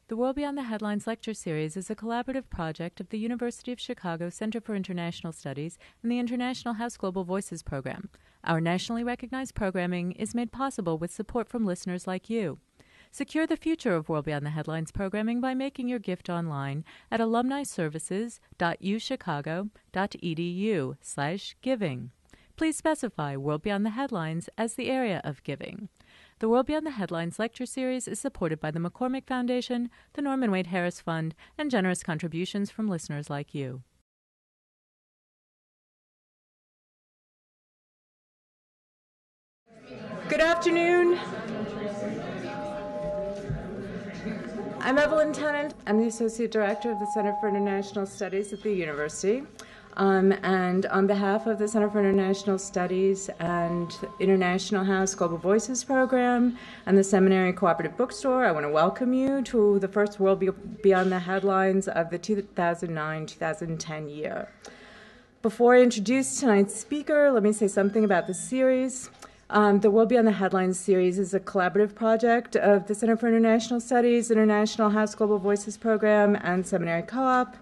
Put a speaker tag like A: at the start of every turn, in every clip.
A: The World Beyond the Headlines lecture series is a collaborative project of the University of Chicago Center for International Studies and the International House Global Voices program. Our nationally recognized programming is made possible with support from listeners like you. Secure the future of World Beyond the Headlines programming by making your gift online at alumniservices.uchicago.edu/giving. Please specify World Beyond the Headlines as the area of giving. The World Beyond the Headlines lecture series is supported by the McCormick Foundation, the Norman Wade Harris Fund, and generous contributions from listeners like you. Good afternoon. I'm Evelyn Tennant. I'm the Associate Director of the Center for International Studies at the University. And on behalf of the Center for International Studies and International House Global Voices program and the Seminary Cooperative Bookstore, I want to welcome you to the first World Beyond the Headlines of the 2009-2010 year. Before I introduce tonight's speaker, let me say something about the series. The World Beyond the Headlines series is a collaborative project of the Center for International Studies, International House Global Voices program, and Seminary Co-op.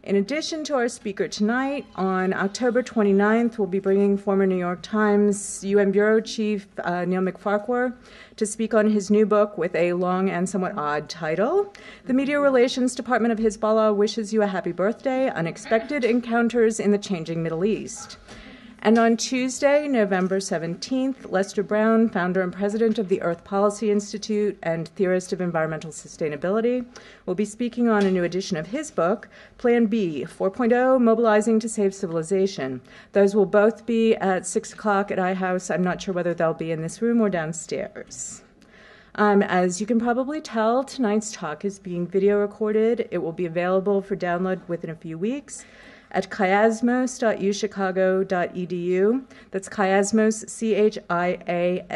A: In addition to our speaker tonight, on October 29th, we'll be bringing former New York Times UN Bureau Chief Neil McFarquhar to speak on his new book with a long and somewhat odd title. The Media Relations Department of Hezbollah wishes you a happy birthday, Unexpected Encounters in the Changing Middle East. And on Tuesday, November 17th, Lester Brown, founder and president of the Earth Policy Institute and theorist of environmental sustainability, will be speaking on a new edition of his book, Plan B, 4.0, Mobilizing to Save Civilization. Those will both be at 6 o'clock at iHouse. I'm not sure whether they'll be in this room or downstairs. As you can probably tell, tonight's talk is being video recorded. It will be available for download within a few weeks at chiasmos.uchicago.edu. That's Chiasmos, C-H-I-A-S-M-O-S,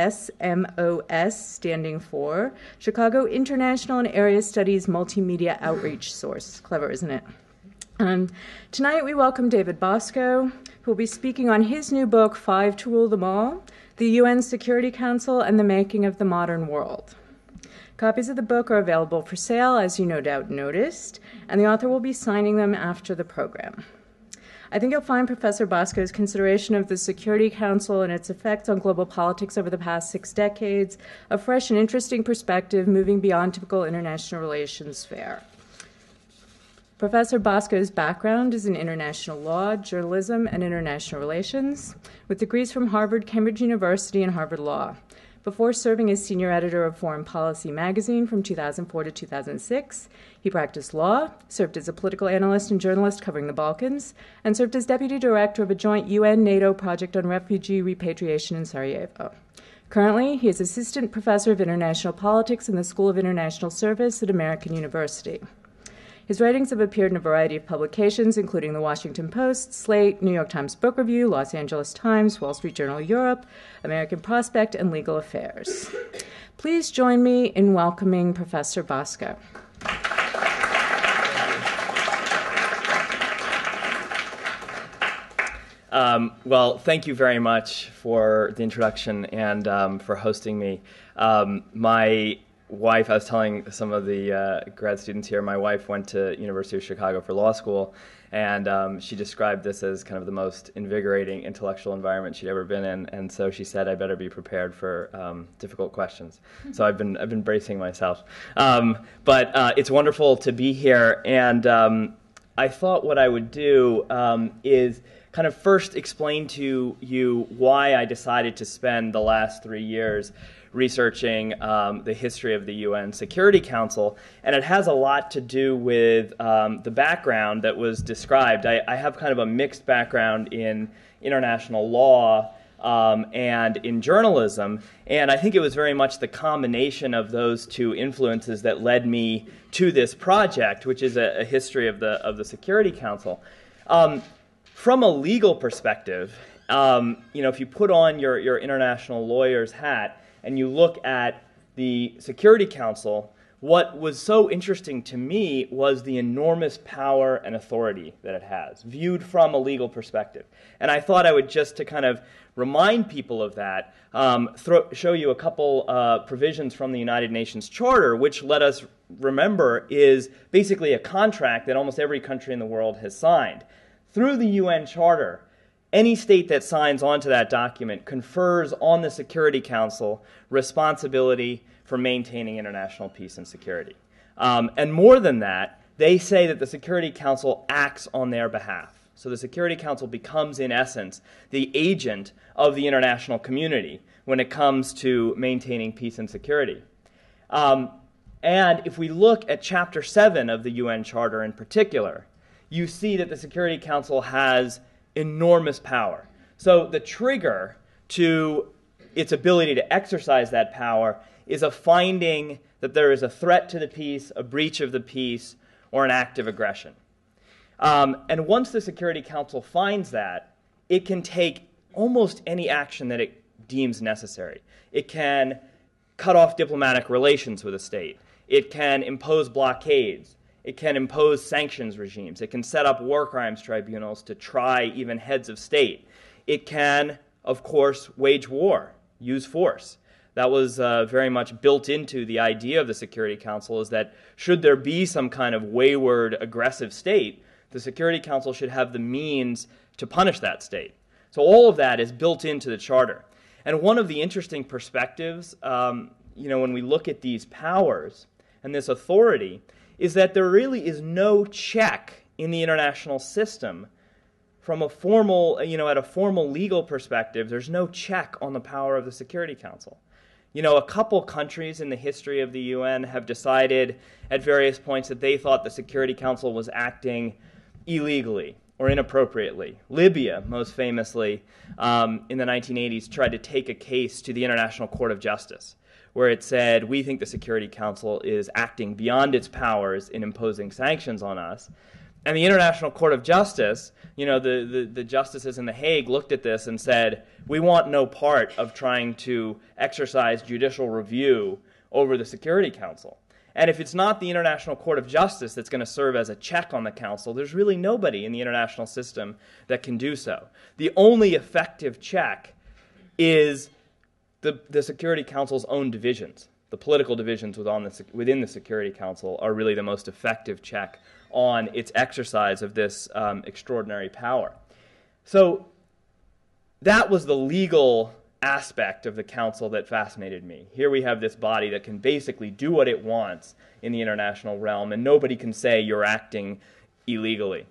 A: standing for Chicago International and Area Studies Multimedia Outreach Source. Clever, isn't it? Tonight we welcome David Bosco, who will be speaking on his new book, Five to Rule Them All, the UN Security Council and the Making of the Modern World. Copies of the book are available for sale, as you no doubt noticed, and the author will be signing them after the program. I think you'll find Professor Bosco's consideration of the Security Council and its effects on global politics over the past 6 decades a fresh and interesting perspective moving beyond typical international relations fare. Professor Bosco's background is in international law, journalism, and international relations, with degrees from Harvard, Cambridge University, and Harvard Law. Before serving as senior editor of Foreign Policy magazine from 2004 to 2006, he practiced law, served as a political analyst and journalist covering the Balkans, and served as deputy director of a joint UN-NATO project on refugee repatriation in Sarajevo. Currently, he is assistant professor of international politics in the School of International Service at American University. His writings have appeared in a variety of publications, including The Washington Post, Slate, New York Times Book Review, Los Angeles Times, Wall Street Journal Europe, American Prospect, and Legal Affairs. Please join me in welcoming Professor Bosco.
B: Well, thank you very much for the introduction and for hosting me. My wife, I was telling some of the grad students here, my wife went to University of Chicago for law school, and she described this as kind of the most invigorating intellectual environment she'd ever been in, and so she said I better be prepared for difficult questions. So I've been bracing myself. But it's wonderful to be here, and I thought what I would do is kind of first explain to you why I decided to spend the last 3 years researching the history of the UN Security Council, and it has a lot to do with the background that was described. I have kind of a mixed background in international law and in journalism, and I think it was very much the combination of those two influences that led me to this project, which is a history of the Security Council. From a legal perspective, if you put on your international lawyer's hat and you look at the Security Council, what was so interesting to me was the enormous power and authority that it has, viewed from a legal perspective. And I thought I would, just to kind of remind people of that, show you a couple provisions from the United Nations Charter, which let us remember, is basically a contract that almost every country in the world has signed. Through the UN Charter, any state that signs onto that document confers on the Security Council responsibility for maintaining international peace and security. And more than that, they say that the Security Council acts on their behalf. So the Security Council becomes, in essence, the agent of the international community when it comes to maintaining peace and security. And if we look at Chapter 7 of the UN Charter in particular, you see that the Security Council has enormous power. So the trigger to its ability to exercise that power is a finding that there is a threat to the peace, a breach of the peace, or an act of aggression. And once the Security Council finds that, it can take almost any action that it deems necessary. It can cut off diplomatic relations with a state. It can impose blockades. It can impose sanctions regimes. It can set up war crimes tribunals to try even heads of state. It can, of course, wage war, use force. That was very much built into the idea of the Security Council, is that should there be some kind of wayward, aggressive state, the Security Council should have the means to punish that state. So all of that is built into the Charter. And one of the interesting perspectives, when we look at these powers and this authority, is that there really is no check in the international system from a formal, at a formal legal perspective. There's no check on the power of the Security Council. A couple countries in the history of the UN have decided at various points that they thought the Security Council was acting illegally or inappropriately. Libya, most famously, in the 1980s, tried to take a case to the International Court of Justice, where it said, we think the Security Council is acting beyond its powers in imposing sanctions on us. And the International Court of Justice, the justices in The Hague looked at this and said, we want no part of trying to exercise judicial review over the Security Council. And if it's not the International Court of Justice that's going to serve as a check on the Council, there's really nobody in the international system that can do so. The only effective check is the Security Council's own divisions. The political divisions within the Security Council are really the most effective check on its exercise of this extraordinary power. So that was the legal aspect of the Council that fascinated me. Here we have this body that can basically do what it wants in the international realm, and nobody can say you're acting illegally.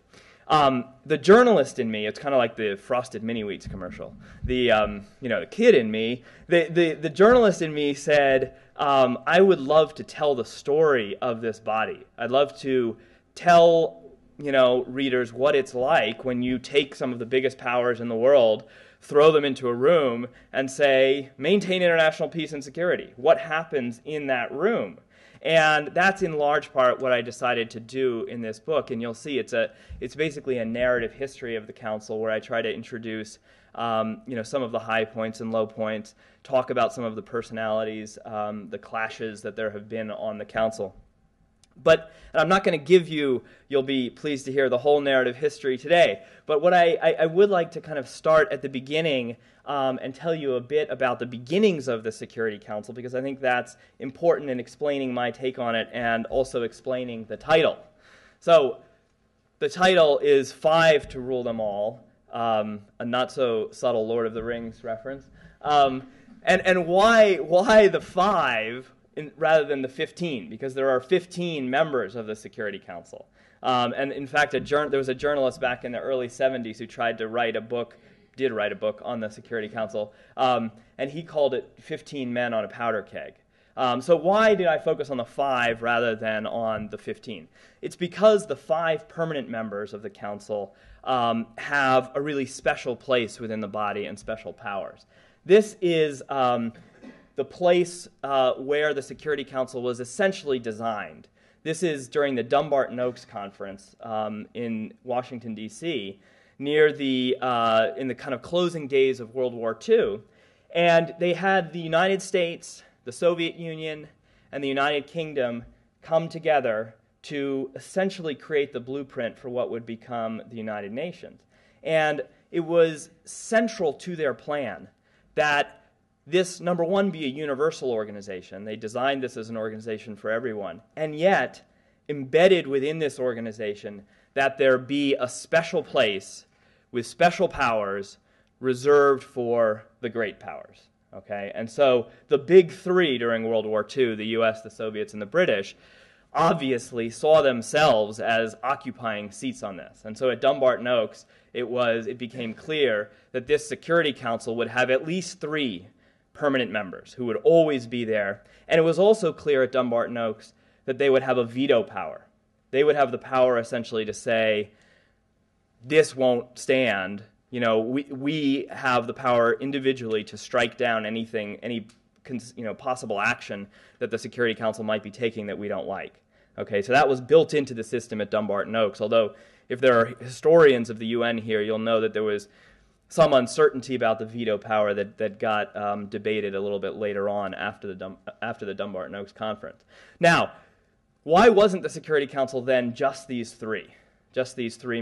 B: The journalist in me, it's kind of like the Frosted Mini-Wheats commercial. The kid in me, the journalist in me said, I would love to tell the story of this body. I'd love to tell, readers what it's like when you take some of the biggest powers in the world, throw them into a room, and say, maintain international peace and security. What happens in that room? And that's in large part what I decided to do in this book. And you'll see it's basically a narrative history of the Council, where I try to introduce some of the high points and low points, talk about some of the personalities, the clashes that there have been on the Council. But I'm not going to give you'll be pleased to hear the whole narrative history today. But what I would like to kind of start at the beginning and tell you a bit about the beginnings of the Security Council, because I think that's important in explaining my take on it and also explaining the title. So the title is Five to Rule Them All, a not-so-subtle Lord of the Rings reference. And why the five rather than the 15? Because there are 15 members of the Security Council. And in fact, there was a journalist back in the early 70s who tried to write a book on the Security Council, and he called it 15 Men on a Powder Keg. So why did I focus on the 5 rather than on the 15? It's because the 5 permanent members of the Council have a really special place within the body and special powers. This is the place where the Security Council was essentially designed. This is during the Dumbarton Oaks Conference in Washington, D.C., near in the kind of closing days of World War II. And they had the United States, the Soviet Union, and the United Kingdom come together to essentially create the blueprint for what would become the United Nations. And it was central to their plan that this, number one, be a universal organization. They designed this as an organization for everyone. And yet, embedded within this organization, that there be a special place with special powers reserved for the great powers. Okay? And so the big three during World War II, the US, the Soviets, and the British, obviously saw themselves as occupying seats on this. And so at Dumbarton Oaks, it became clear that this Security Council would have at least 3 permanent members who would always be there. And it was also clear at Dumbarton Oaks that they would have a veto power. They would have the power essentially to say, this won't stand. You know, we have the power individually to strike down any possible action that the Security Council might be taking that we don't like. Okay, so that was built into the system at Dumbarton Oaks, although if there are historians of the UN here, you'll know that there was some uncertainty about the veto power that got debated a little bit later on after the Dumbarton Oaks conference. Now, why wasn't the Security Council then just these three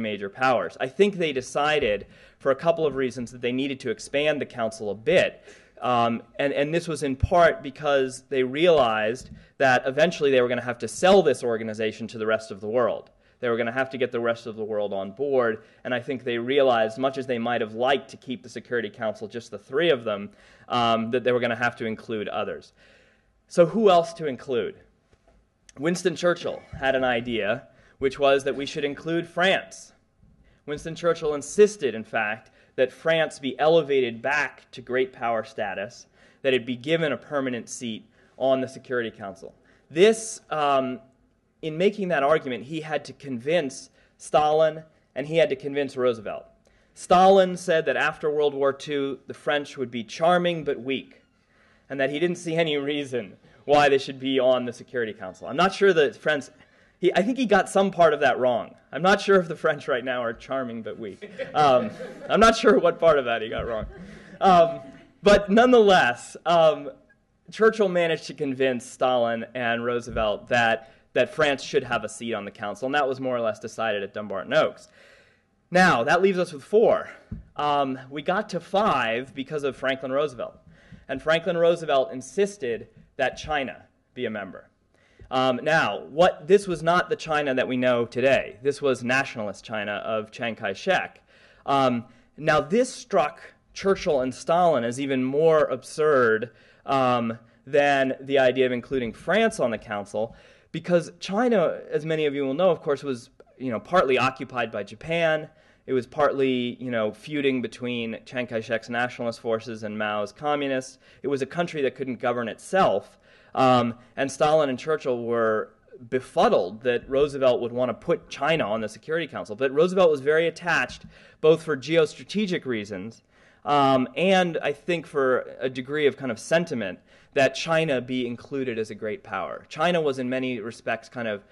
B: major powers? I think they decided, for a couple of reasons, that they needed to expand the council a bit. And this was in part because they realized that eventually they were going to have to sell this organization to the rest of the world. They were going to have to get the rest of the world on board, and I think they realized, much as they might have liked to keep the Security Council, just the 3 of them, that they were going to have to include others. So who else to include? Winston Churchill had an idea, which was that we should include France. Winston Churchill insisted, in fact, that France be elevated back to great power status, that it be given a permanent seat on the Security Council. This, in making that argument, he had to convince Stalin and he had to convince Roosevelt. Stalin said that after World War II, the French would be charming but weak, and that he didn't see any reason why they should be on the Security Council. I'm not sure that French... I think he got some part of that wrong. I'm not sure if the French right now are charming but weak. I'm not sure what part of that he got wrong. But nonetheless, Churchill managed to convince Stalin and Roosevelt that France should have a seat on the council, and that was more or less decided at Dumbarton Oaks. Now, that leaves us with 4. We got to 5 because of Franklin Roosevelt. And Franklin Roosevelt insisted that China be a member. Now, this was not the China that we know today. This was nationalist China of Chiang Kai-shek. Now, this struck Churchill and Stalin as even more absurd than the idea of including France on the council, because China, as many of you will know, of course, was partly occupied by Japan. It was partly feuding between Chiang Kai-shek's nationalist forces and Mao's communists. It was a country that couldn't govern itself. And Stalin and Churchill were befuddled that Roosevelt would want to put China on the Security Council. But Roosevelt was very attached, both for geostrategic reasons and I think for a degree of kind of sentiment that China be included as a great power. China was in many respects kind of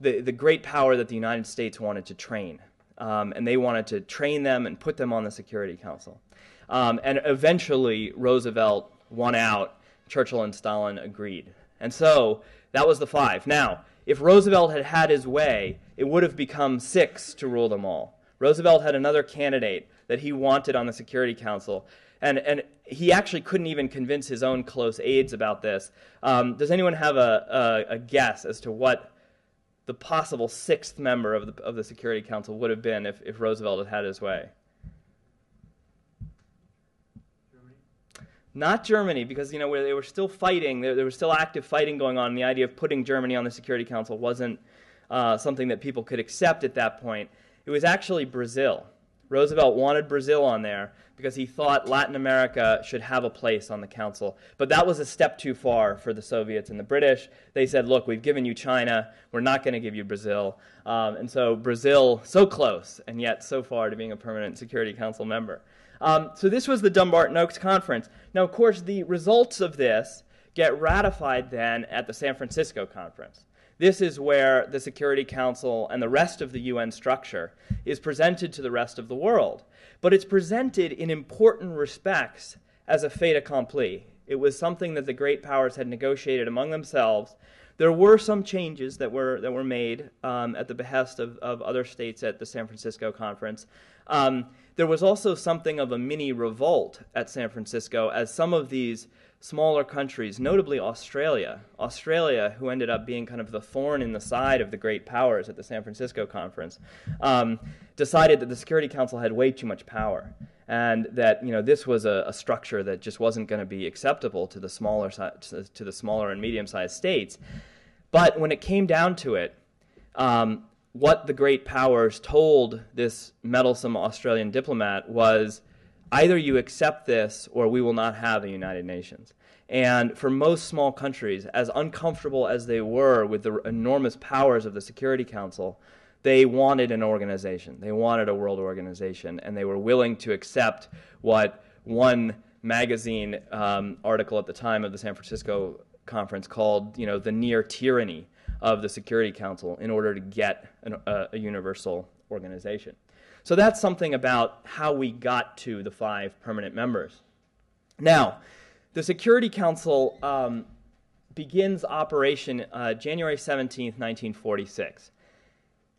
B: the great power that the United States wanted to train. And they wanted to train them and put them on the Security Council. And eventually Roosevelt won out. Churchill and Stalin agreed. And so that was the 5. Now, if Roosevelt had had his way, it would have become 6 to rule them all. Roosevelt had another candidate that he wanted on the Security Council, and he actually couldn't even convince his own close aides about this. Does anyone have a guess as to what the possible 6th member of the Security Council would have been if Roosevelt had had his way? Not Germany, because they were still fighting. There was still active fighting going on. And the idea of putting Germany on the Security Council wasn't something that people could accept at that point. It was actually Brazil. Roosevelt wanted Brazil on there because he thought Latin America should have a place on the council. But that was a step too far for the Soviets and the British. They said, look, we've given you China. We're not going to give you Brazil. And so Brazil, so close, and yet so far to being a permanent Security Council member. So this was the Dumbarton Oaks Conference. Now, of course, the results of this get ratified then at the San Francisco Conference. This is where the Security Council and the rest of the UN structure is presented to the rest of the world. But it's presented in important respects as a fait accompli. It was something that the great powers had negotiated among themselves. There were some changes that were made at the behest of other states at the San Francisco conference. There was also something of a mini revolt at San Francisco as some of these smaller countries, notably Australia, who ended up being kind of the thorn in the side of the great powers at the San Francisco conference, decided that the Security Council had way too much power, and that this was a structure that just wasn't going to be acceptable to the smaller and medium-sized states. But when it came down to it, what the great powers told this meddlesome Australian diplomat was, either you accept this or we will not have a United Nations. And for most small countries, as uncomfortable as they were with the enormous powers of the Security Council, they wanted an organization. They wanted a world organization, and they were willing to accept what one magazine article at the time of the San Francisco conference called, the near tyranny of the Security Council in order to get a universal organization. So that's something about how we got to the 5 permanent members. Now, the Security Council begins operation January 17th, 1946.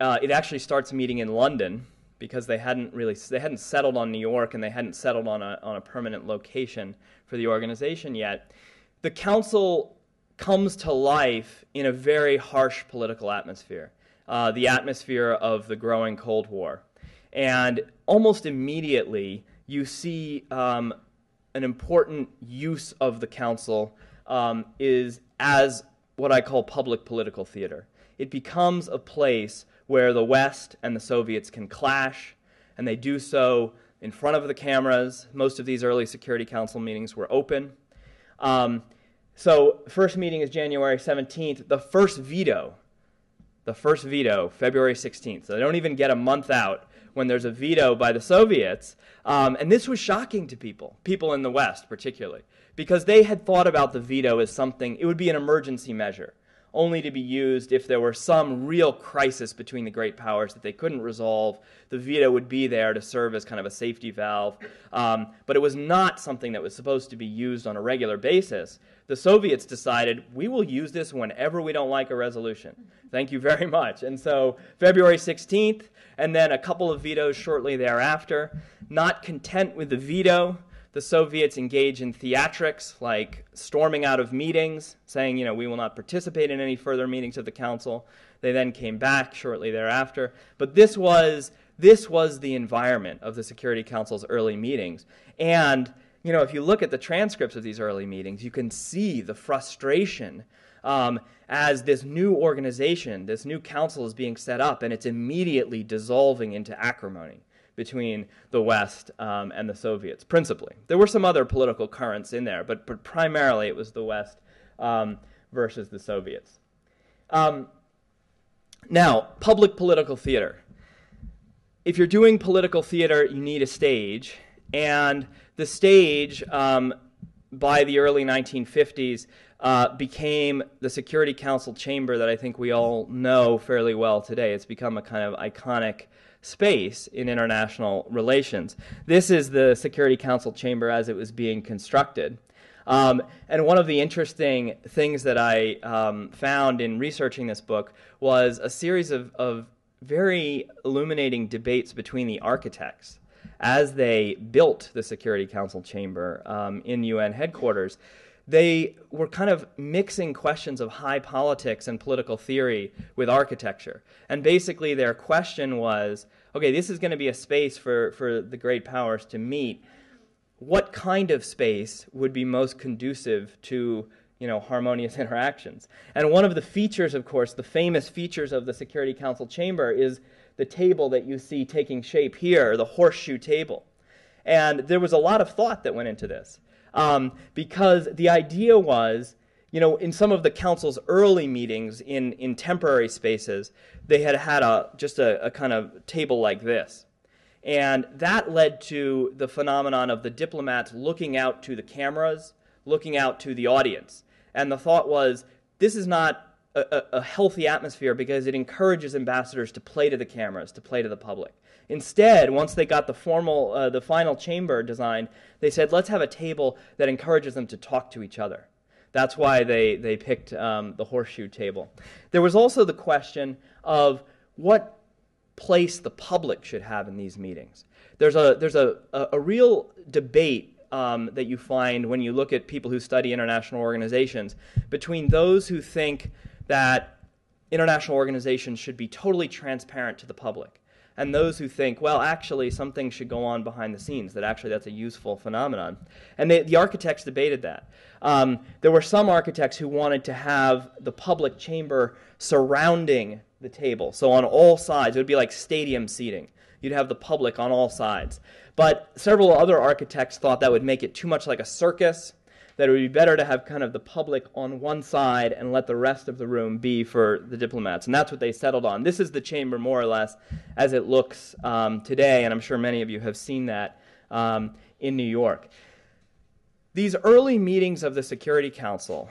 B: It actually starts meeting in London because they hadn't settled on New York, and they hadn't settled on a permanent location for the organization yet. The council comes to life in a very harsh political atmosphere, the atmosphere of the growing Cold War. And almost immediately, you see an important use of the council is as what I call public political theater. It becomes a place where the West and the Soviets can clash, and they do so in front of the cameras. Most of these early Security Council meetings were open. So first meeting is January 17th. The first veto, February 16th. So they don't even get a month out when there's a veto by the Soviets. And this was shocking to people in the West particularly, because they had thought about the veto as something, it would be an emergency measure, only to be used if there were some real crisis between the great powers that they couldn't resolve. The veto would be there to serve as kind of a safety valve. But it was not something that was supposed to be used on a regular basis. The Soviets decided, we will use this whenever we don't like a resolution. Thank you very much. And so February 16th, and then a couple of vetoes shortly thereafter. Not content with the veto, the Soviets engage in theatrics like storming out of meetings, saying, we will not participate in any further meetings of the council. They then came back shortly thereafter. But this was the environment of the Security Council's early meetings. And, if you look at the transcripts of these early meetings, you can see the frustration as this new organization, this new council is being set up, and it's immediately dissolving into acrimony between the West and the Soviets, principally. There were some other political currents in there, but primarily it was the West versus the Soviets. Now, public political theater. If you're doing political theater, you need a stage, and the stage, by the early 1950s, became the Security Council chamber that I think we all know fairly well today. It's become a kind of iconic space in international relations. This is the Security Council chamber as it was being constructed. And one of the interesting things that I found in researching this book was a series of very illuminating debates between the architects as they built the Security Council chamber in UN headquarters. They were kind of mixing questions of high politics and political theory with architecture. And basically their question was, okay, this is going to be a space for the great powers to meet. What kind of space would be most conducive to, harmonious interactions? And one of the features, of course, the famous features of the Security Council chamber is the table that you see taking shape here, the horseshoe table. And there was a lot of thought that went into this. Because the idea was, in some of the council's early meetings in temporary spaces, they had just a kind of table like this. And that led to the phenomenon of the diplomats looking out to the cameras, looking out to the audience. And the thought was, this is not a healthy atmosphere because it encourages ambassadors to play to the cameras, to play to the public. Instead, once they got the final chamber designed, they said, let's have a table that encourages them to talk to each other. That's why they picked the horseshoe table. There was also the question of what place the public should have in these meetings. There's a real debate that you find when you look at people who study international organizations between those who think that international organizations should be totally transparent to the public and those who think, well, actually, some things should go on behind the scenes, that actually that's a useful phenomenon. And the architects debated that. There were some architects who wanted to have the public chamber surrounding the table. So on all sides, it would be like stadium seating. You'd have the public on all sides. But several other architects thought that would make it too much like a circus, that it would be better to have kind of the public on one side and let the rest of the room be for the diplomats. And that's what they settled on. This is the chamber, more or less, as it looks today, and I'm sure many of you have seen that in New York. These early meetings of the Security Council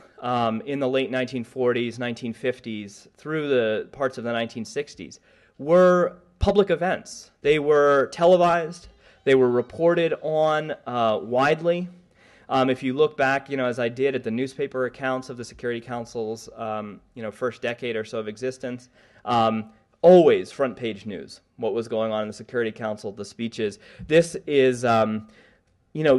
B: in the late 1940s, 1950s, through the parts of the 1960s, were public events. They were televised. They were reported on widely. If you look back, as I did at the newspaper accounts of the Security Council's, first decade or so of existence, always front page news, what was going on in the Security Council, the speeches. This is,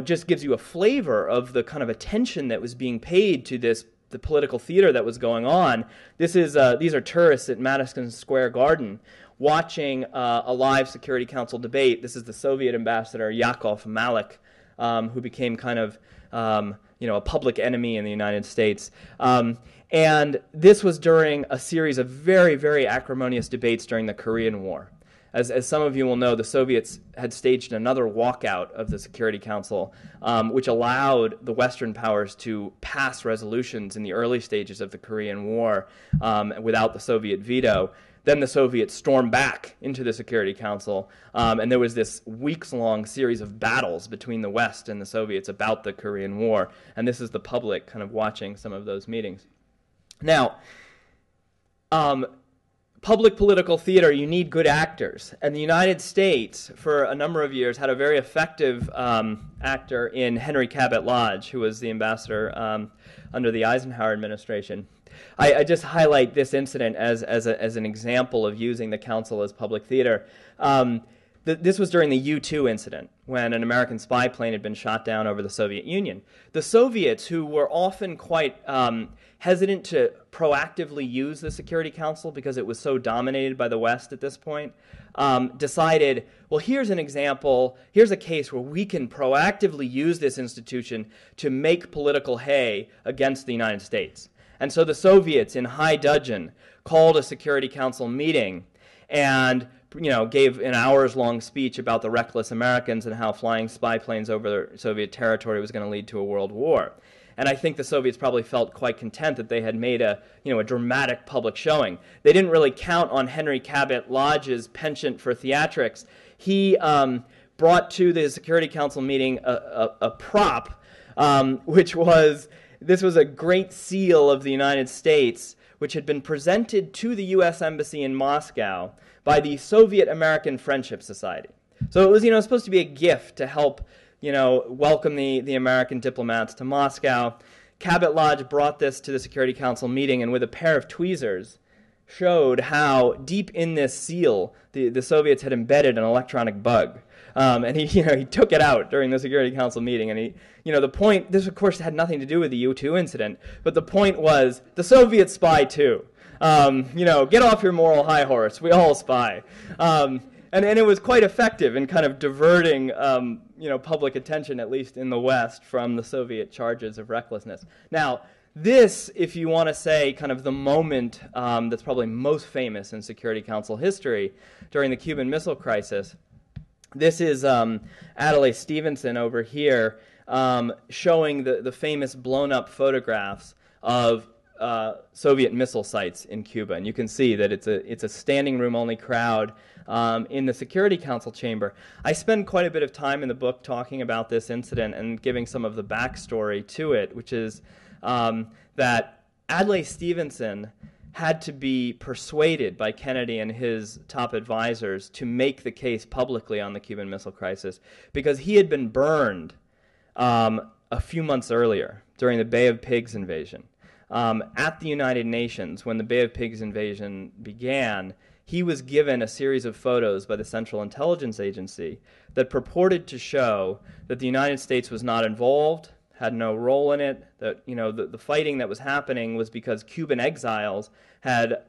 B: just gives you a flavor of the kind of attention that was being paid to the political theater that was going on. These are tourists at Madison Square Garden watching a live Security Council debate. This is the Soviet ambassador, Yakov Malik, who became kind of a public enemy in the United States. And this was during a series of very, very acrimonious debates during the Korean War. As some of you will know, the Soviets had staged another walkout of the Security Council, which allowed the Western powers to pass resolutions in the early stages of the Korean War without the Soviet veto. Then the Soviets stormed back into the Security Council, and there was this weeks-long series of battles between the West and the Soviets about the Korean War, and this is the public kind of watching some of those meetings. Now, public political theater, you need good actors, and the United States, for a number of years, had a very effective actor in Henry Cabot Lodge, who was the ambassador under the Eisenhower administration. I just highlight this incident as an example of using the council as public theater. This was during the U-2 incident, when an American spy plane had been shot down over the Soviet Union. The Soviets, who were often quite hesitant to proactively use the Security Council because it was so dominated by the West at this point, decided, well, here's an example, here's a case where we can proactively use this institution to make political hay against the United States. And so the Soviets, in high dudgeon, called a Security Council meeting and gave an hours-long speech about the reckless Americans and how flying spy planes over Soviet territory was going to lead to a world war. And I think the Soviets probably felt quite content that they had made a dramatic public showing. They didn't really count on Henry Cabot Lodge's penchant for theatrics. He brought to the Security Council meeting a prop, which was... This was a great seal of the United States, which had been presented to the U.S. Embassy in Moscow by the Soviet-American Friendship Society. So it was, supposed to be a gift to help, welcome the American diplomats to Moscow. Cabot Lodge brought this to the Security Council meeting, and with a pair of tweezers, showed how deep in this seal the Soviets had embedded an electronic bug. And he took it out during the Security Council meeting, and the point, this of course had nothing to do with the U-2 incident, but the point was, the Soviets spy too. Get off your moral high horse, we all spy. And it was quite effective in kind of diverting, public attention, at least in the West, from the Soviet charges of recklessness. Now, this, if you want to say kind of the moment that's probably most famous in Security Council history during the Cuban Missile Crisis, this is Adlai Stevenson over here showing the famous blown-up photographs of Soviet missile sites in Cuba. And you can see that it's a standing room-only crowd in the Security Council chamber. I spend quite a bit of time in the book talking about this incident and giving some of the backstory to it, which is that Adlai Stevenson had to be persuaded by Kennedy and his top advisors to make the case publicly on the Cuban Missile Crisis because he had been burned a few months earlier, during the Bay of Pigs invasion. At the United Nations, when the Bay of Pigs invasion began, he was given a series of photos by the Central Intelligence Agency that purported to show that the United States was not involved, had no role in it, that the fighting that was happening was because Cuban exiles had,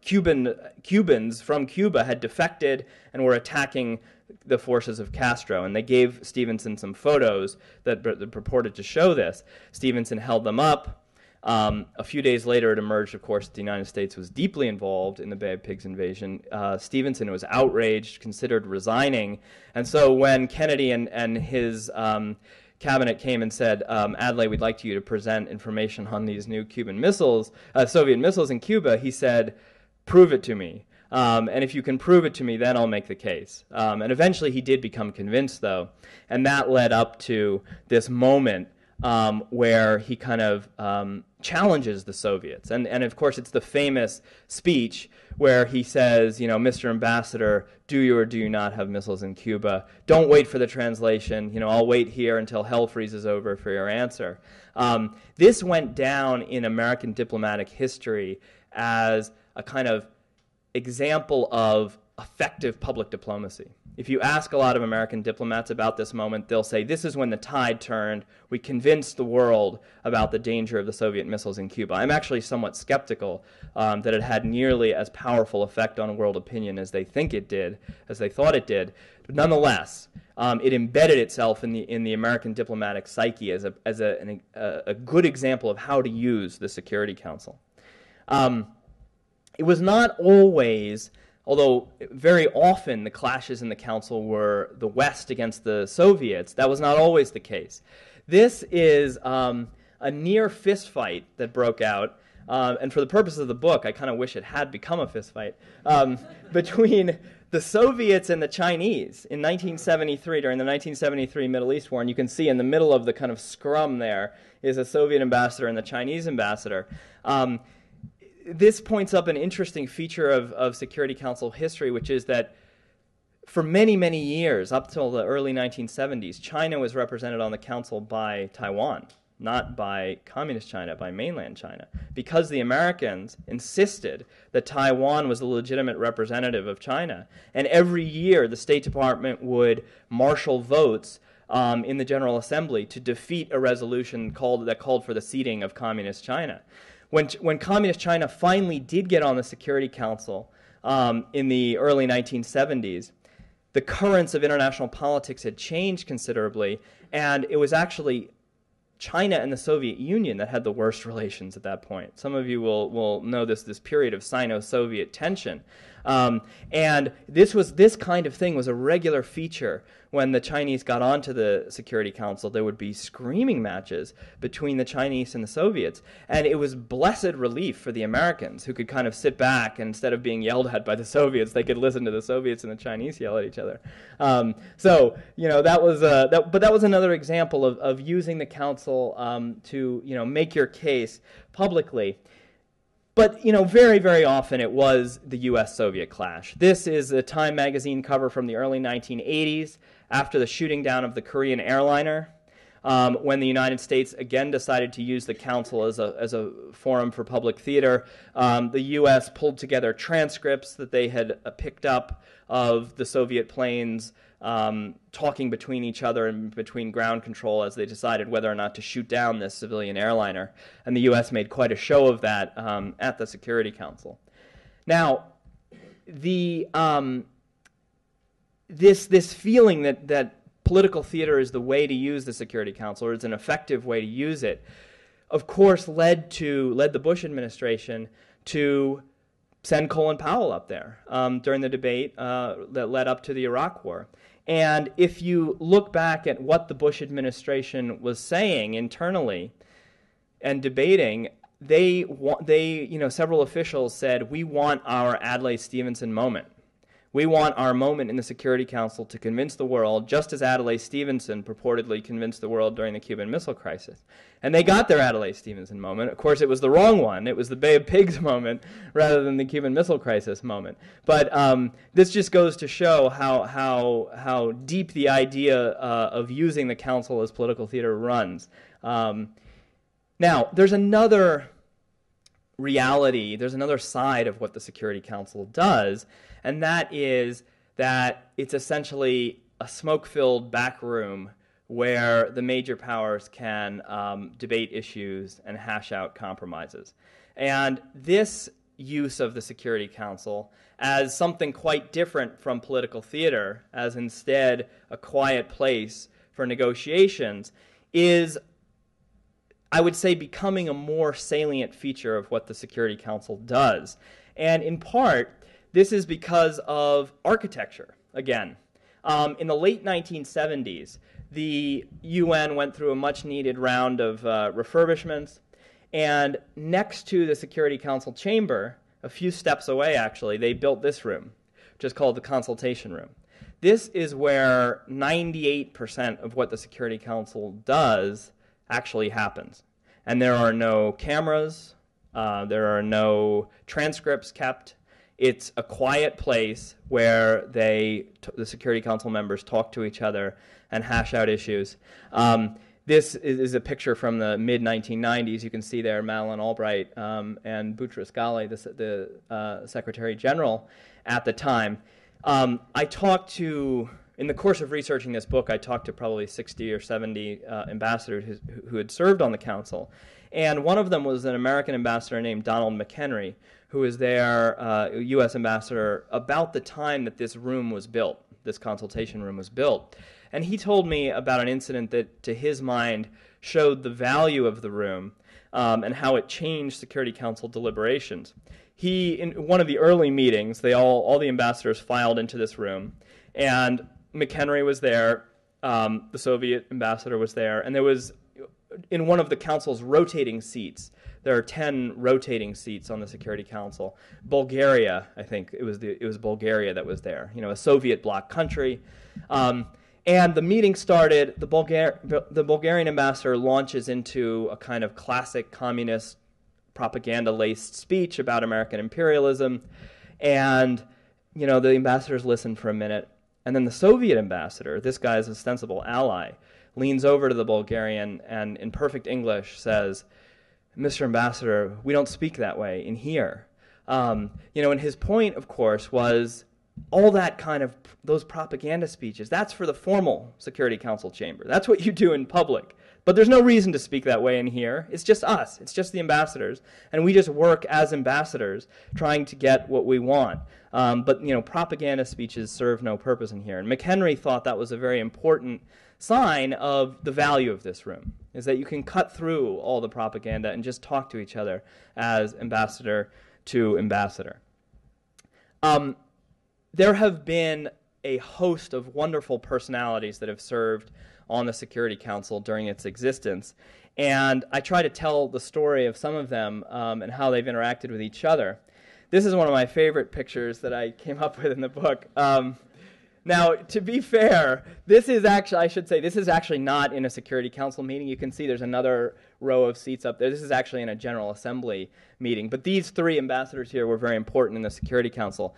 B: Cubans from Cuba had defected and were attacking the forces of Castro. And they gave Stevenson some photos that purported to show this. Stevenson held them up. A few days later, it emerged, of course, that the United States was deeply involved in the Bay of Pigs invasion. Stevenson was outraged, considered resigning. And so when Kennedy and his cabinet came and said, Adlai, we'd like you to present information on these new Cuban missiles, Soviet missiles in Cuba, he said, prove it to me. And if you can prove it to me, then I'll make the case. And eventually he did become convinced, though. And that led up to this moment where he kind of challenges the Soviets. And of course, it's the famous speech where he says, Mr. Ambassador, do you or do you not have missiles in Cuba? Don't wait for the translation. I'll wait here until hell freezes over for your answer. This went down in American diplomatic history as a kind of example of effective public diplomacy. If you ask a lot of American diplomats about this moment, they'll say, this is when the tide turned. We convinced the world about the danger of the Soviet missiles in Cuba. I'm actually somewhat skeptical that it had nearly as powerful effect on world opinion as they thought it did. But nonetheless, it embedded itself in the American diplomatic psyche as a good example of how to use the Security Council. It was not always, although very often the clashes in the Council were the West against the Soviets, that was not always the case. This is a near fistfight that broke out, and for the purpose of the book, I kind of wish it had become a fistfight, between the Soviets and the Chinese in 1973, during the 1973 Middle East War. And you can see in the middle of the kind of scrum there is a Soviet ambassador and the Chinese ambassador. This points up an interesting feature of Security Council history, which is that for many, many years, up till the early 1970s, China was represented on the Council by Taiwan, not by Communist China, by mainland China, because the Americans insisted that Taiwan was a legitimate representative of China. And every year, the State Department would marshal votes in the General Assembly to defeat a resolution that called for the seating of Communist China. When Communist China finally did get on the Security Council in the early 1970s, the currents of international politics had changed considerably, and it was actually China and the Soviet Union that had the worst relations at that point. Some of you will know this period of Sino-Soviet tension. And this kind of thing was a regular feature when the Chinese got onto the Security Council. There would be screaming matches between the Chinese and the Soviets. And it was blessed relief for the Americans, who could kind of sit back, and instead of being yelled at by the Soviets, they could listen to the Soviets and the Chinese yell at each other. That was another example of using the Council to make your case publicly. But, very, very often it was the U.S.-Soviet clash. This is a Time magazine cover from the early 1980s, after the shooting down of the Korean airliner, when the United States again decided to use the Council as a forum for public theater. The U.S. pulled together transcripts that they had picked up of the Soviet planes talking between each other and between ground control as they decided whether or not to shoot down this civilian airliner. And the U.S. made quite a show of that at the Security Council. Now, this feeling that political theater is the way to use the Security Council, or it's an effective way to use it, of course led the Bush administration to send Colin Powell up there during the debate that led up to the Iraq War. And if you look back at what the Bush administration was saying internally and debating, several officials said, we want our Adlai Stevenson moment. We want our moment in the Security Council to convince the world, just as Adlai Stevenson purportedly convinced the world during the Cuban Missile Crisis. And they got their Adlai Stevenson moment. Of course, it was the wrong one. It was the Bay of Pigs moment rather than the Cuban Missile Crisis moment. But this just goes to show how deep the idea of using the council as political theater runs. Now, there's another reality, there's another side of what the Security Council does, and that is that it's essentially a smoke-filled back room where the major powers can debate issues and hash out compromises. And this use of the Security Council as something quite different from political theater, as instead a quiet place for negotiations, is, I would say, becoming a more salient feature of what the Security Council does. And in part, this is because of architecture, again. In the late 1970s, the UN went through a much-needed round of refurbishments, and next to the Security Council chamber, a few steps away actually, they built this room, which is called the Consultation Room. This is where 98% of what the Security Council does actually happens. And there are no cameras, there are no transcripts kept. It's a quiet place where the Security Council members talk to each other and hash out issues. This is a picture from the mid-1990s. You can see there Madeleine Albright and Boutros Ghali, the Secretary General at the time. I talked to, in the course of researching this book, I talked to probably 60 or 70 ambassadors who had served on the council. And one of them was an American ambassador named Donald McHenry, who was their U.S. ambassador about the time that this room was built, this consultation room was built. And he told me about an incident that, to his mind, showed the value of the room and how it changed Security Council deliberations. In one of the early meetings, all the ambassadors filed into this room, and McHenry was there, the Soviet ambassador was there, and there was, in one of the council's rotating seats, there are 10 rotating seats on the Security Council. Bulgaria, I think, it was Bulgaria that was there, a Soviet bloc country. And the meeting started, the Bulgarian ambassador launches into a kind of classic communist propaganda-laced speech about American imperialism. And, the ambassadors listen for a minute. And then the Soviet ambassador, this guy's ostensible ally, leans over to the Bulgarian and in perfect English says, "Mr. Ambassador, we don't speak that way in here." And his point, of course, was all that kind of, those propaganda speeches, that's for the formal Security Council chamber. That's what you do in public. But there's no reason to speak that way in here. It's just us. It's just the ambassadors. And we just work as ambassadors trying to get what we want. But propaganda speeches serve no purpose in here. And McHenry thought that was a very important sign of the value of this room, is that you can cut through all the propaganda and just talk to each other as ambassador to ambassador. There have been a host of wonderful personalities that have served on the Security Council during its existence, and I try to tell the story of some of them and how they've interacted with each other. This is one of my favorite pictures that I came up with in the book. Now, to be fair, this is actually not in a Security Council meeting. You can see there's another row of seats up there. This is actually in a General Assembly meeting. But these three ambassadors here were very important in the Security Council.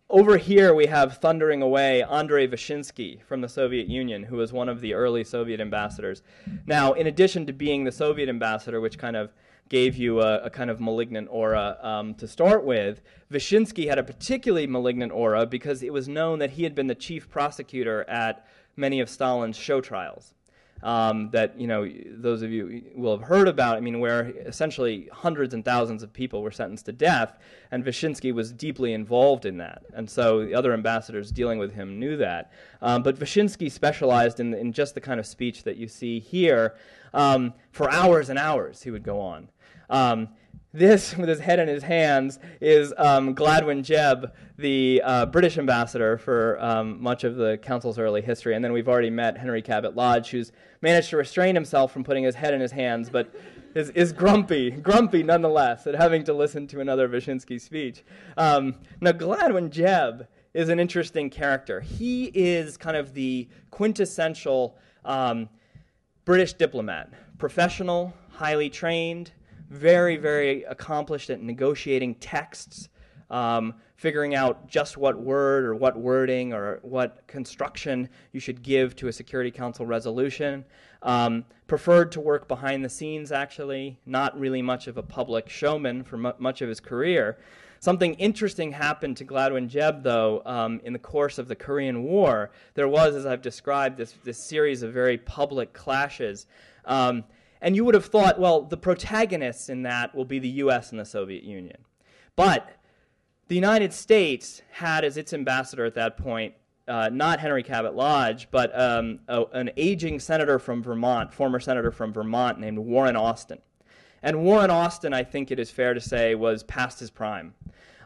B: Over here, we have thundering away Andrei Vyshinsky from the Soviet Union, who was one of the early Soviet ambassadors. Now, in addition to being the Soviet ambassador, which kind of gave you a kind of malignant aura to start with, Vyshinsky had a particularly malignant aura because it was known that he had been the chief prosecutor at many of Stalin's show trials. That those of you will have heard about, where essentially hundreds and thousands of people were sentenced to death, and Vyshinsky was deeply involved in that. And so the other ambassadors dealing with him knew that. But Vyshinsky specialized in just the kind of speech that you see here. For hours and hours he would go on. This, with his head in his hands, is Gladwin Jebb, the British ambassador for much of the Council's early history. And then we've already met Henry Cabot Lodge, who's managed to restrain himself from putting his head in his hands, but is grumpy nonetheless at having to listen to another Vyshinsky speech. Now, Gladwin Jebb is an interesting character. He is kind of the quintessential British diplomat, professional, highly trained, very, very accomplished at negotiating texts, figuring out just what word or what wording or what construction you should give to a Security Council resolution. Preferred to work behind the scenes, actually, not really much of a public showman for much of his career. Something interesting happened to Gladwin Jeb, though, in the course of the Korean War. There was, as I've described, this series of very public clashes. And you would have thought, well, the protagonists in that will be the U.S. and the Soviet Union. But the United States had as its ambassador at that point, not Henry Cabot Lodge, but an aging senator from Vermont, former senator from Vermont named Warren Austin. And Warren Austin, I think it is fair to say, was past his prime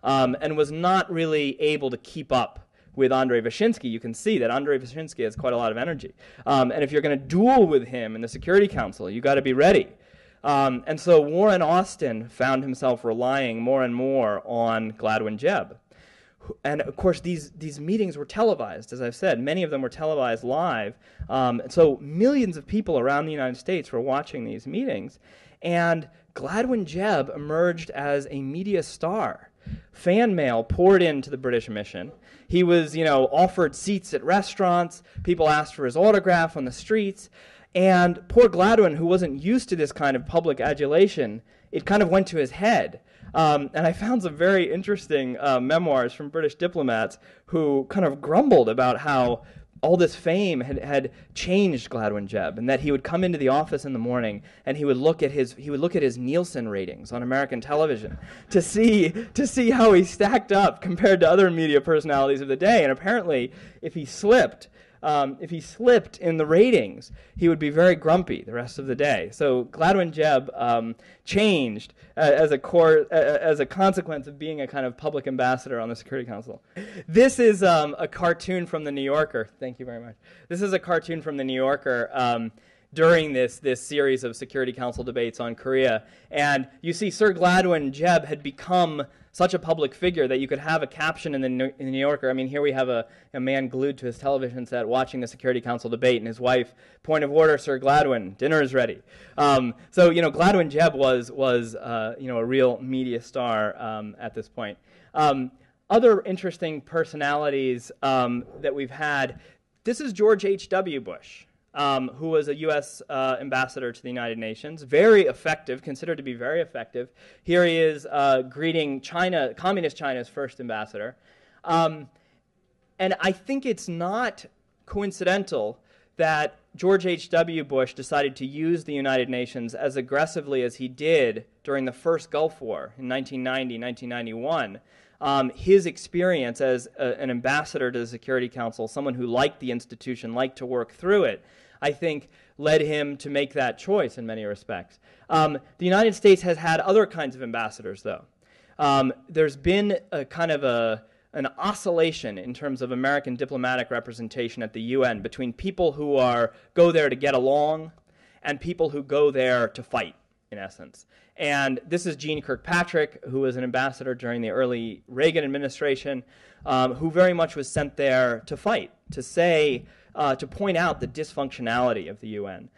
B: and was not really able to keep up with Andrei Vyshinsky. You can see that Andrei Vyshinsky has quite a lot of energy. And if you're going to duel with him in the Security Council, you've got to be ready. And so Warren Austin found himself relying more and more on Gladwin Jeb. And of course, these meetings were televised, as I've said. Many of them were televised live. So millions of people around the United States were watching these meetings. And Gladwin Jeb emerged as a media star. Fan mail poured into the British mission. He was, offered seats at restaurants. People asked for his autograph on the streets. And poor Gladwin, who wasn't used to this kind of public adulation, it kind of went to his head. And I found some very interesting memoirs from British diplomats who kind of grumbled about how all this fame had changed Gladwin Jeb, and that he would come into the office in the morning and he would look at his Nielsen ratings on American television to see how he stacked up compared to other media personalities of the day. And apparently, if he slipped in the ratings, he would be very grumpy the rest of the day. So Gladwin Jeb changed as a consequence of being a kind of public ambassador on the Security Council. This is a cartoon from the New Yorker. Thank you very much. This is a cartoon from the New Yorker during this series of Security Council debates on Korea. And you see Sir Gladwin Jeb had become such a public figure that you could have a caption in the New Yorker. I mean, here we have a man glued to his television set watching the Security Council debate, and his wife, "Point of order, Sir Gladwin, dinner is ready." So, Gladwin Jeb was a real media star at this point. Other interesting personalities that we've had, this is George H.W. Bush. Who was a U.S. ambassador to the United Nations, very effective, considered to be very effective. Here he is greeting China, Communist China's first ambassador. And I think it's not coincidental that George H.W. Bush decided to use the United Nations as aggressively as he did during the first Gulf War in 1990, 1991. His experience as an ambassador to the Security Council, someone who liked the institution, liked to work through it, I think led him to make that choice in many respects. The United States has had other kinds of ambassadors, though. There's been a kind of an oscillation in terms of American diplomatic representation at the UN between people who go there to get along and people who go there to fight, in essence. And this is Jeane Kirkpatrick, who was an ambassador during the early Reagan administration, who very much was sent there to fight, to point out the dysfunctionality of the UN.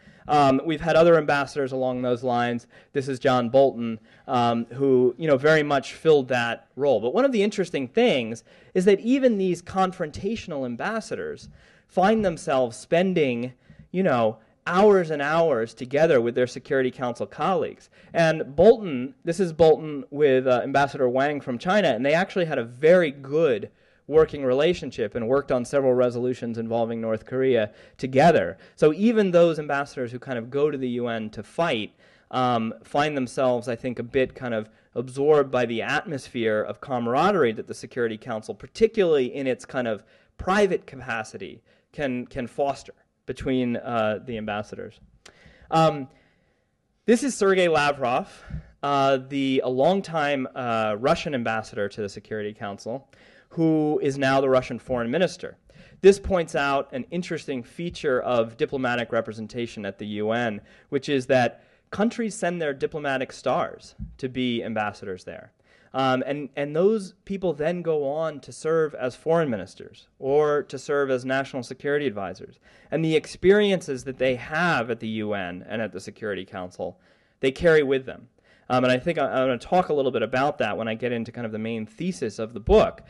B: We've had other ambassadors along those lines. This is John Bolton, who very much filled that role. But one of the interesting things is that even these confrontational ambassadors find themselves spending, hours and hours together with their Security Council colleagues. And Bolton, this is Bolton with Ambassador Wang from China, and they actually had a very good working relationship and worked on several resolutions involving North Korea together. So even those ambassadors who kind of go to the UN to fight find themselves, I think, a bit kind of absorbed by the atmosphere of camaraderie that the Security Council, particularly in its kind of private capacity, can foster between the ambassadors. This is Sergei Lavrov, a longtime Russian ambassador to the Security Council, who is now the Russian foreign minister. This points out an interesting feature of diplomatic representation at the UN, which is that countries send their diplomatic stars to be ambassadors there. And those people then go on to serve as foreign ministers or to serve as national security advisors. And the experiences that they have at the UN and at the Security Council, they carry with them. And I think I'm going to talk a little bit about that when I get into kind of the main thesis of the book.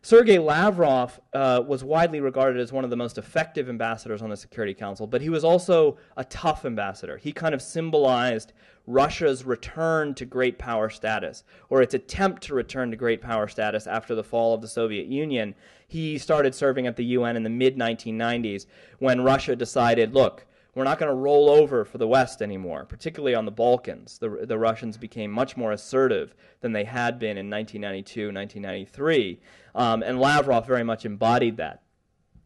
B: Sergei Lavrov was widely regarded as one of the most effective ambassadors on the Security Council, but he was also a tough ambassador. He kind of symbolized Russia's return to great power status, or its attempt to return to great power status after the fall of the Soviet Union. He started serving at the UN in the mid-1990s when Russia decided, look, we're not going to roll over for the West anymore, particularly on the Balkans. The Russians became much more assertive than they had been in 1992, 1993, and Lavrov very much embodied that.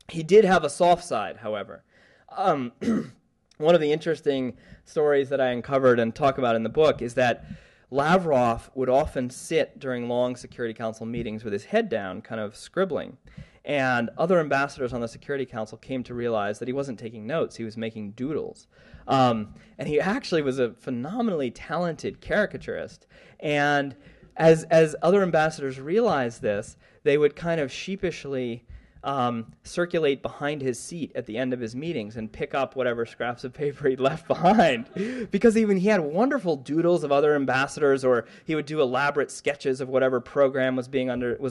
B: He did have a soft side, however. One of the interesting stories that I uncovered and talk about in the book is that Lavrov would often sit during long Security Council meetings with his head down, kind of scribbling. And other ambassadors on the Security Council came to realize that he wasn't taking notes, he was making doodles. And he actually was a phenomenally talented caricaturist. And as other ambassadors realized this, they would kind of sheepishly circulate behind his seat at the end of his meetings and pick up whatever scraps of paper he'd left behind. Because he had wonderful doodles of other ambassadors, or he would do elaborate sketches of whatever program was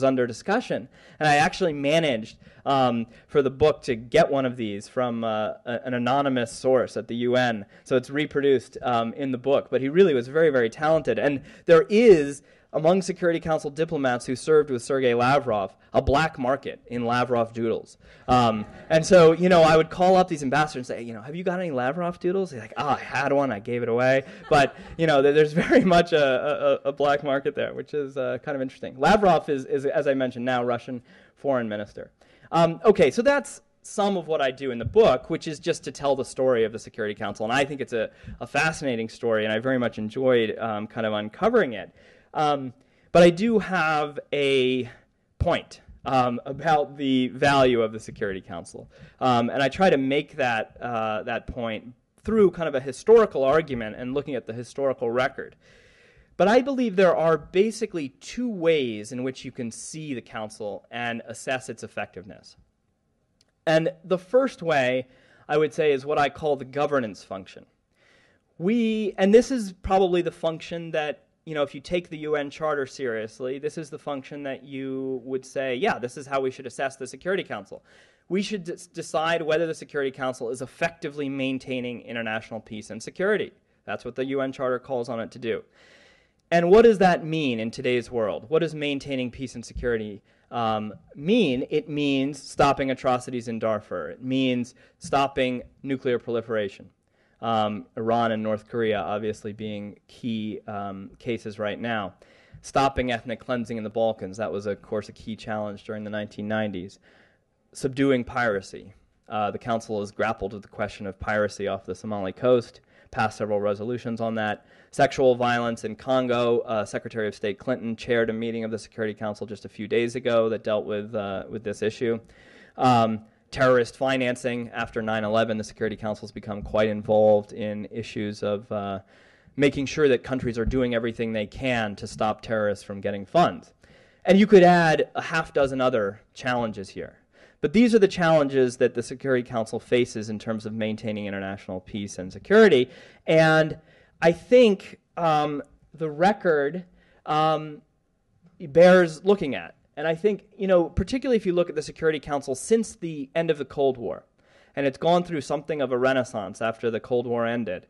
B: under discussion. And I actually managed for the book to get one of these from an anonymous source at the UN. So it's reproduced in the book. But he really was very, very talented. And there is, among Security Council diplomats who served with Sergei Lavrov, a black market in Lavrov doodles. And so, I would call up these ambassadors and say, have you got any Lavrov doodles? They're like, I had one, I gave it away. But, there's very much a black market there, which is kind of interesting. Lavrov is, as I mentioned, now Russian foreign minister. Okay, so that's some of what I do in the book, which is just to tell the story of the Security Council. And I think it's a fascinating story, and I very much enjoyed kind of uncovering it. But I do have a point about the value of the Security Council. And I try to make that point through kind of a historical argument and looking at the historical record. But I believe there are basically two ways in which you can see the Council and assess its effectiveness. And the first way, I would say, is what I call the governance function. And this is probably the function that, if you take the UN Charter seriously, this is the function that you would say, yeah, this is how we should assess the Security Council. We should decide whether the Security Council is effectively maintaining international peace and security. That's what the UN Charter calls on it to do. And what does that mean in today's world? What does maintaining peace and security mean? It means stopping atrocities in Darfur. It means stopping nuclear proliferation. Iran and North Korea obviously being key cases right now. Stopping ethnic cleansing in the Balkans, that was, of course, a key challenge during the 1990s. Subduing piracy. The Council has grappled with the question of piracy off the Somali coast, passed several resolutions on that. Sexual violence in Congo, Secretary of State Clinton chaired a meeting of the Security Council just a few days ago that dealt with this issue. Terrorist financing. After 9/11, the Security Council has become quite involved in issues of making sure that countries are doing everything they can to stop terrorists from getting funds. And you could add a half dozen other challenges here. But these are the challenges that the Security Council faces in terms of maintaining international peace and security. And I think the record bears looking at. And I think, particularly if you look at the Security Council since the end of the Cold War, and it's gone through something of a renaissance after the Cold War ended,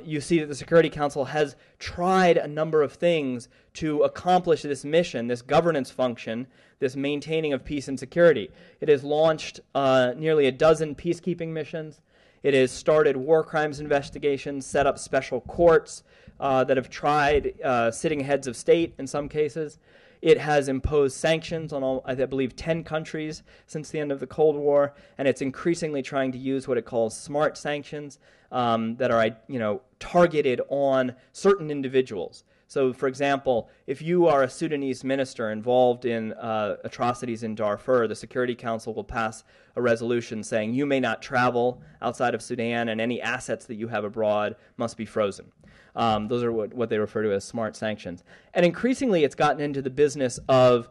B: you see that the Security Council has tried a number of things to accomplish this mission, this governance function, this maintaining of peace and security. It has launched nearly a dozen peacekeeping missions. It has started war crimes investigations, set up special courts that have tried sitting heads of state in some cases. It has imposed sanctions on, I believe, 10 countries since the end of the Cold War, and it's increasingly trying to use what it calls smart sanctions that are, targeted on certain individuals. So, for example, if you are a Sudanese minister involved in atrocities in Darfur, the Security Council will pass a resolution saying you may not travel outside of Sudan and any assets that you have abroad must be frozen. Those are what they refer to as smart sanctions. And increasingly, it's gotten into the business of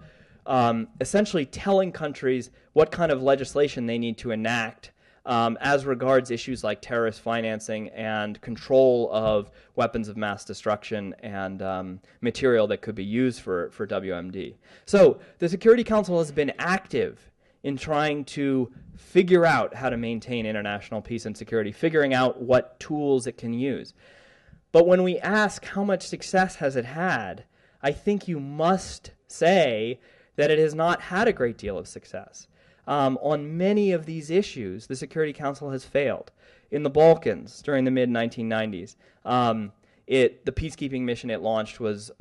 B: essentially telling countries what kind of legislation they need to enact as regards issues like terrorist financing and control of weapons of mass destruction and material that could be used for WMD. So the Security Council has been active in trying to figure out how to maintain international peace and security, figuring out what tools it can use. But when we ask how much success has it had, I think you must say that it has not had a great deal of success. On many of these issues, the Security Council has failed. In the Balkans during the mid-1990s, the peacekeeping mission it launched was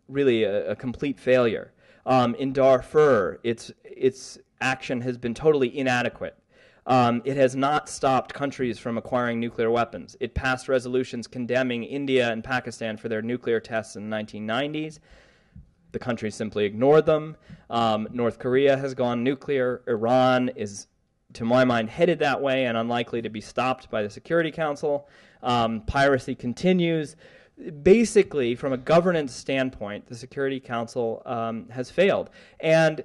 B: really a complete failure. In Darfur, its action has been totally inadequate. It has not stopped countries from acquiring nuclear weapons. It passed resolutions condemning India and Pakistan for their nuclear tests in the 1990s. The countries simply ignored them. North Korea has gone nuclear. Iran is, to my mind, headed that way and unlikely to be stopped by the Security Council. Piracy continues. Basically, from a governance standpoint, the Security Council has failed. And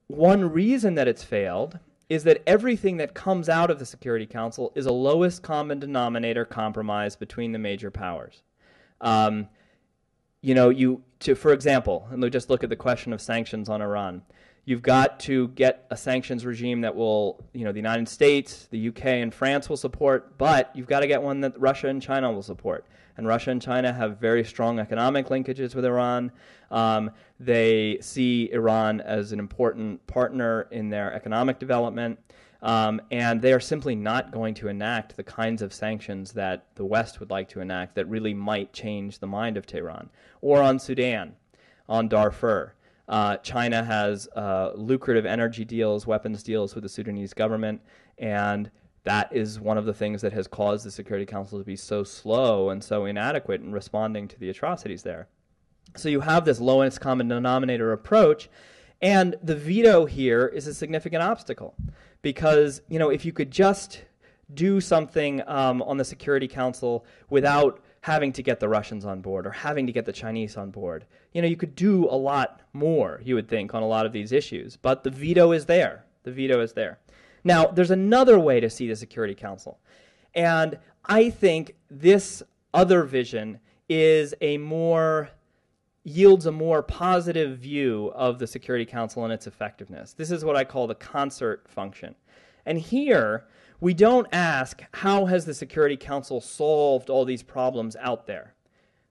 B: one reason that it's failed is that everything that comes out of the Security Council is a lowest common denominator compromise between the major powers. For example, and we'll just look at the question of sanctions on Iran. You've got to get a sanctions regime that will, the United States, the UK, and France will support, but you've got to get one that Russia and China will support. And Russia and China have very strong economic linkages with Iran. They see Iran as an important partner in their economic development. And they are simply not going to enact the kinds of sanctions that the West would like to enact that really might change the mind of Tehran. Or on Sudan, on Darfur. China has lucrative energy deals, weapons deals with the Sudanese government, and that is one of the things that has caused the Security Council to be so slow and so inadequate in responding to the atrocities there. So you have this lowest common denominator approach, and the veto here is a significant obstacle. Because, if you could just do something on the Security Council without having to get the Russians on board or having to get the Chinese on board, you could do a lot more, you would think, on a lot of these issues. But the veto is there. The veto is there. Now, there's another way to see the Security Council. And I think this other vision yields a more positive view of the Security Council and its effectiveness. This is what I call the concert function. And here, we don't ask, how has the Security Council solved all these problems out there?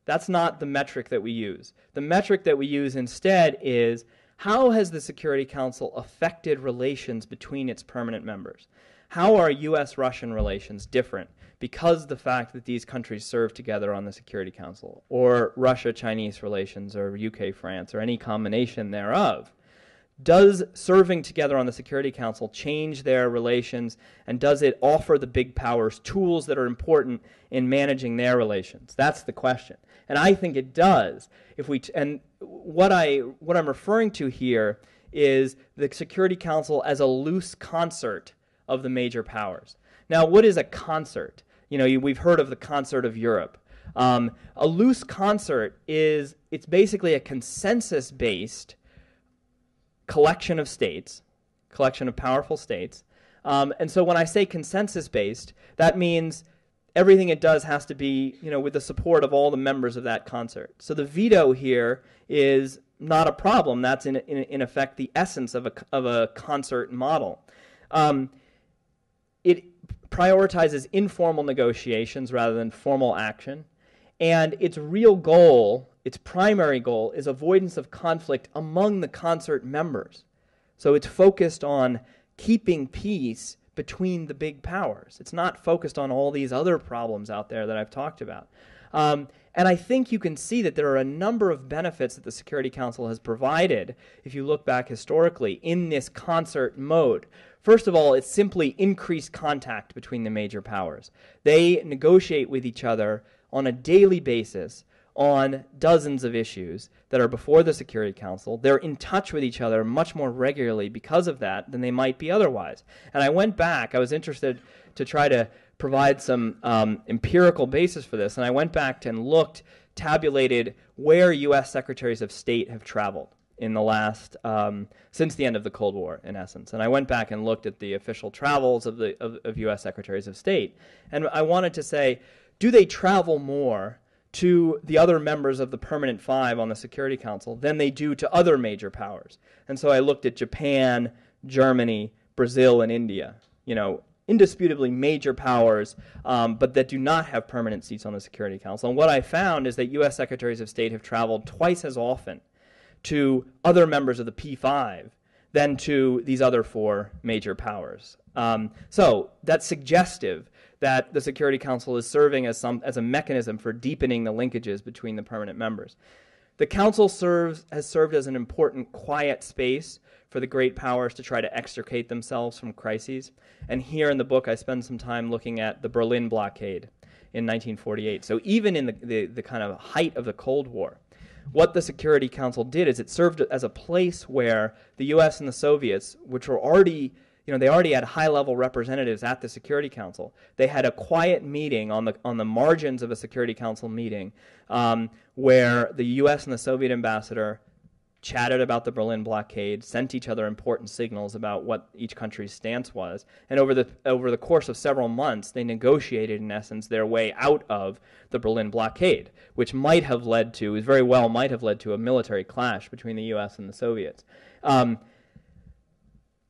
B: That's not the metric that we use. The metric that we use instead is, how has the Security Council affected relations between its permanent members? How are U.S.-Russian relations different because of the fact that these countries serve together on the Security Council, or Russia-Chinese relations, or UK-France, or any combination thereof? Does serving together on the Security Council change their relations, and does it offer the big powers tools that are important in managing their relations? That's the question. And I think it does. And what I'm referring to here is the Security Council as a loose concert of the major powers. Now, what is a concert? We've heard of the concert of Europe. A loose concert it's basically a consensus-based collection of states, collection of powerful states. And so when I say consensus-based, that means everything it does has to be, with the support of all the members of that concert. So the veto here is not a problem. That's in effect the essence of a concert model. It prioritizes informal negotiations rather than formal action, and its primary goal, is avoidance of conflict among the concert members. So it's focused on keeping peace between the big powers. It's not focused on all these other problems out there that I've talked about. And I think you can see that there are a number of benefits that the Security Council has provided, if you look back historically, in this concert mode. First of all, it's simply increased contact between the major powers. They negotiate with each other on a daily basis on dozens of issues that are before the Security Council. They're in touch with each other much more regularly because of that than they might be otherwise. And I went back, I was interested to try to provide some empirical basis for this, and I went back and tabulated where U.S. Secretaries of State have traveled in the last, since the end of the Cold War, in essence. And I went back and looked at the official travels of U.S. Secretaries of State. And I wanted to say, do they travel more to the other members of the Permanent Five on the Security Council than they do to other major powers? And so I looked at Japan, Germany, Brazil, and India, indisputably major powers, but that do not have permanent seats on the Security Council. And what I found is that U.S. Secretaries of State have traveled twice as often to other members of the P5 than to these other four major powers. So that's suggestive that the Security Council is serving as a mechanism for deepening the linkages between the permanent members. The Council has served as an important quiet space for the great powers to try to extricate themselves from crises. And here in the book, I spend some time looking at the Berlin blockade in 1948. So even in the kind of height of the Cold War, what the Security Council did is it served as a place where the U.S. and the Soviets, which were already, they already had high-level representatives at the Security Council. They had a quiet meeting on the margins of a Security Council meeting where the U.S. and the Soviet ambassador chatted about the Berlin blockade, sent each other important signals about what each country's stance was, and over the course of several months, they negotiated, in essence, their way out of the Berlin blockade, which might have led to a military clash between the U.S. and the Soviets. In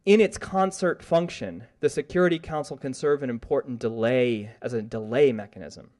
B: its concert function, the Security Council can serve an important delay mechanism.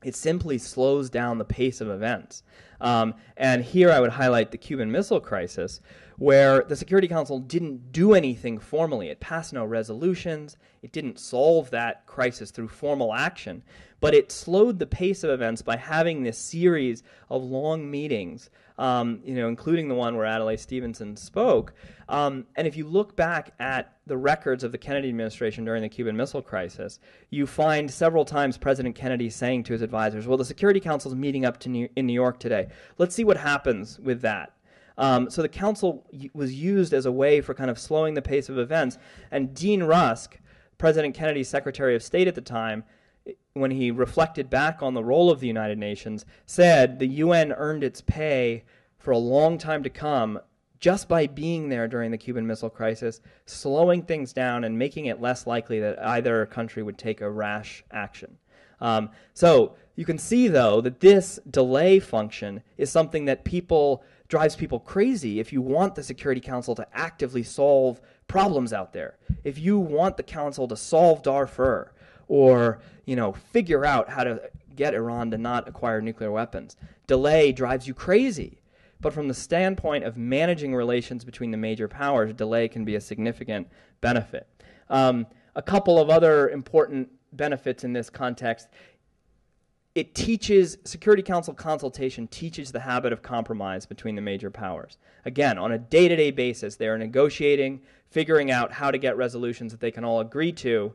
B: It simply slows down the pace of events. And here I would highlight the Cuban Missile Crisis, where the Security Council didn't do anything formally. It passed no resolutions. It didn't solve that crisis through formal action. But it slowed the pace of events by having this series of long meetings, including the one where Adlai Stevenson spoke. And if you look back at the records of the Kennedy administration during the Cuban Missile Crisis, you find several times President Kennedy saying to his advisors, well, the Security Council is meeting up in New York today. Let's see what happens with that. So the Council was used as a way for kind of slowing the pace of events. And Dean Rusk, President Kennedy's Secretary of State at the time, when he reflected back on the role of the United Nations, said the UN earned its pay for a long time to come just by being there during the Cuban Missile Crisis, slowing things down and making it less likely that either country would take a rash action. So you can see, though, that this delay function is something that drives people crazy if you want the Security Council to actively solve problems out there. If you want the Council to solve Darfur or, figure out how to get Iran to not acquire nuclear weapons, delay drives you crazy. But from the standpoint of managing relations between the major powers, delay can be a significant benefit. A couple of other important benefits in this context. Security Council consultation teaches the habit of compromise between the major powers. Again, on a day-to-day basis, they are negotiating, figuring out how to get resolutions that they can all agree to.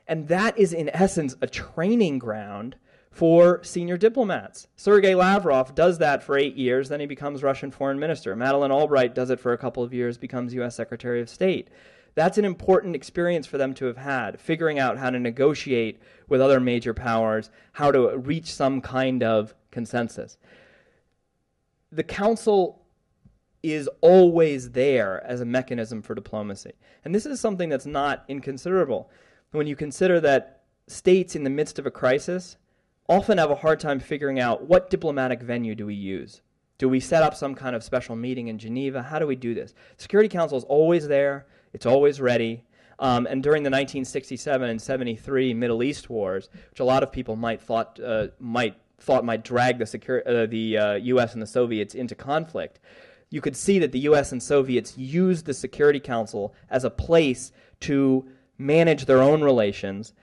B: And that is, in essence, a training ground for senior diplomats. Sergei Lavrov does that for 8 years, then he becomes Russian foreign minister. Madeleine Albright does it for a couple of years, becomes U.S. Secretary of State. That's an important experience for them to have had, figuring out how to negotiate with other major powers, how to reach some kind of consensus. The Council is always there as a mechanism for diplomacy. And this is something that's not inconsiderable. When you consider that states in the midst of a crisis often have a hard time figuring out what diplomatic venue do we use. Do we set up some kind of special meeting in Geneva? How do we do this? Security Council is always there. It's always ready. And during the 1967 and 73 Middle East wars, which a lot of people might thought might drag the U.S. and the Soviets into conflict, you could see that the U.S. and Soviets used the Security Council as a place to manage their own relations,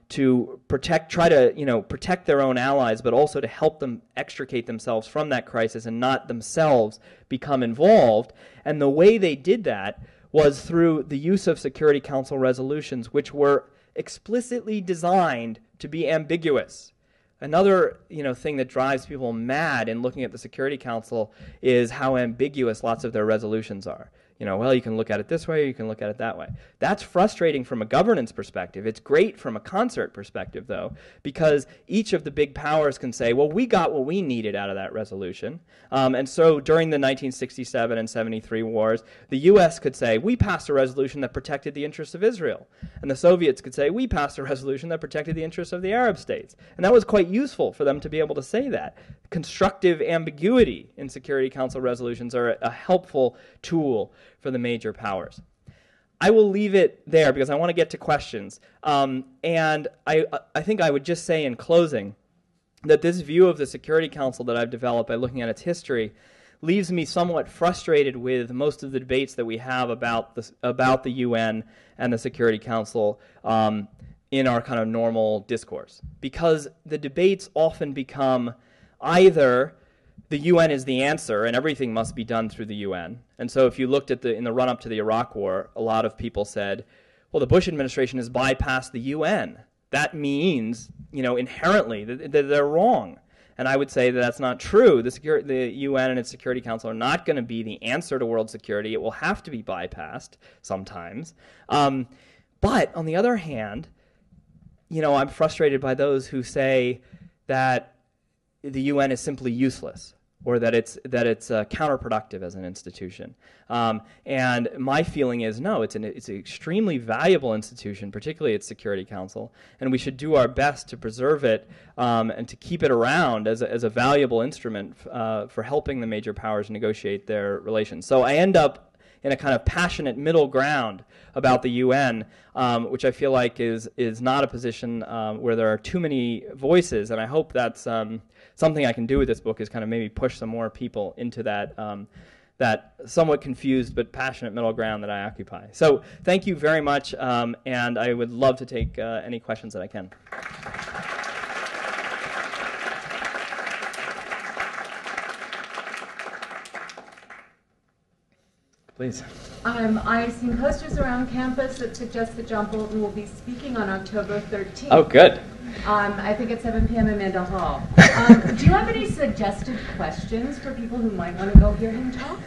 B: to protect their own allies, but also to help them extricate themselves from that crisis and not themselves become involved. And the way they did that was through the use of Security Council resolutions, which were explicitly designed to be ambiguous. Another, thing that drives people mad in looking at the Security Council is how ambiguous lots of their resolutions are. Well, you can look at it this way, or you can look at it that way. That's frustrating from a governance perspective. It's great from a concert perspective, though, because each of the big powers can say, well, we got what we needed out of that resolution. And so during the 1967 and 73 wars, the U.S. could say, we passed a resolution that protected the interests of Israel. And the Soviets could say, we passed a resolution that protected the interests of the Arab states. And that was quite useful for them to be able to say that. Constructive ambiguity in Security Council resolutions are a helpful tool for the major powers. I will leave it there because I want to get to questions. And I think I would just say in closing that this view of the Security Council that I've developed by looking at its history leaves me somewhat frustrated with most of the debates that we have about the UN and the Security Council in our kind of normal discourse, because the debates often become either the UN is the answer and everything must be done through the UN. And so if you looked at in the run-up to the Iraq War, a lot of people said, well, the Bush administration has bypassed the UN. That means, inherently that they're wrong. And I would say that that's not true. The UN and its Security Council are not going to be the answer to world security. It will have to be bypassed sometimes. But on the other hand, I'm frustrated by those who say that the UN is simply useless, or that it's counterproductive as an institution. And my feeling is, no, it's an extremely valuable institution, particularly its Security Council, and we should do our best to preserve it and to keep it around as a valuable instrument for helping the major powers negotiate their relations. So I end up in a kind of passionate middle ground about the UN, which I feel like is not a position where there are too many voices, and I hope that's something I can do with this book, is kind of maybe push some more people into that that somewhat confused but passionate middle ground that I occupy. So thank you very much, and I would love to take any questions that I can. Please.
A: I've seen posters around campus that suggest that John Bolton will be speaking on October 13th.
B: Oh, good.
A: I think at 7 p.m. in Mandel Hall. Do you have any suggested questions for people who might want to go hear him talk?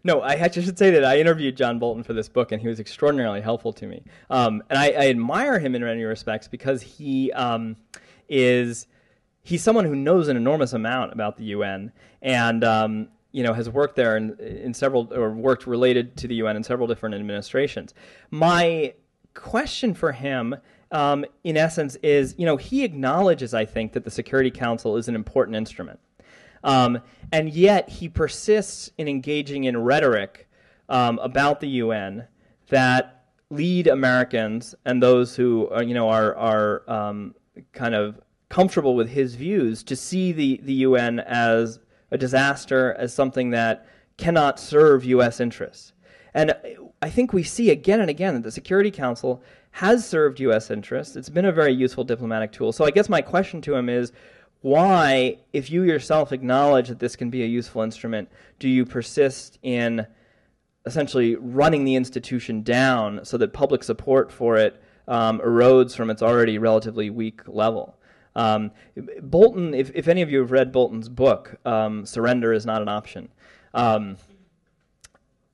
B: No, I actually should say that I interviewed John Bolton for this book, and he was extraordinarily helpful to me. And I admire him in many respects because he's someone who knows an enormous amount about the UN, and has worked there in several, or worked related to the UN in several different administrations. My question for him, in essence, is, he acknowledges, I think, that the Security Council is an important instrument. And yet he persists in engaging in rhetoric about the UN that lead Americans and those who are kind of comfortable with his views to see the UN as a disaster, as something that cannot serve U.S. interests. And I think we see again and again that the Security Council has served U.S. interests. It's been a very useful diplomatic tool. So I guess my question to him is, why, if you yourself acknowledge that this can be a useful instrument, do you persist in essentially running the institution down so that public support for it erodes from its already relatively weak level? Bolton, if any of you have read Bolton's book, Surrender is Not an Option,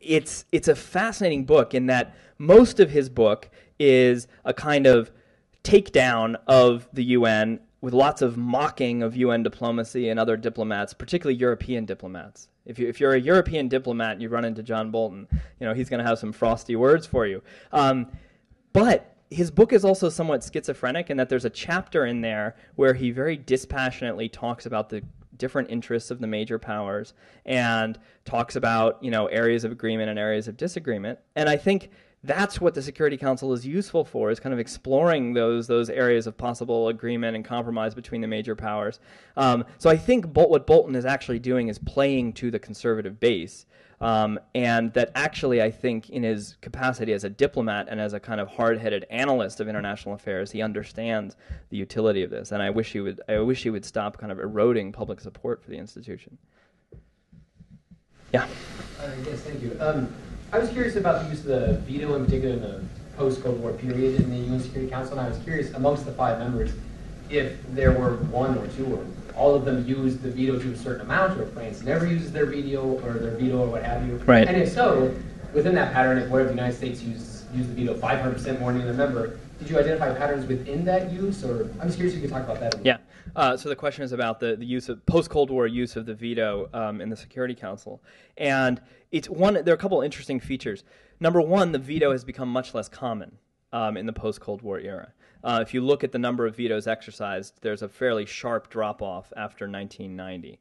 B: it's a fascinating book in that most of his book is a kind of takedown of the UN with lots of mocking of UN diplomacy and other diplomats, particularly European diplomats. If you're a European diplomat and you run into John Bolton, he's going to have some frosty words for you. But his book is also somewhat schizophrenic in that there's a chapter in there where he very dispassionately talks about the different interests of the major powers and talks about, areas of agreement and areas of disagreement. And I think that's what the Security Council is useful for, is kind of exploring those areas of possible agreement and compromise between the major powers. So I think what Bolton is actually doing is playing to the conservative base. And that actually, I think, in his capacity as a diplomat and as a kind of hard-headed analyst of international affairs, he understands the utility of this. And I wish he would stop kind of eroding public support for the institution. Yeah.
C: Yes, thank you. I was curious about the use of the veto, in particular in the post-Cold War period in the UN Security Council, and I was curious, amongst the 5 members, if there were 1 or 2 or all of them used the veto to a certain amount, or France never uses their veto or what have you.
B: Right.
C: And if so, within that pattern, if what if the United States used the veto 500% more than the member, did you identify patterns within that use? Or I'm just curious if you could talk about that.
B: Yeah. So the question is about the use of post-Cold War use of the veto in the Security Council, and there are a couple interesting features. Number one, the veto has become much less common in the post-Cold War era. If you look at the number of vetoes exercised, there's a fairly sharp drop-off after 1990.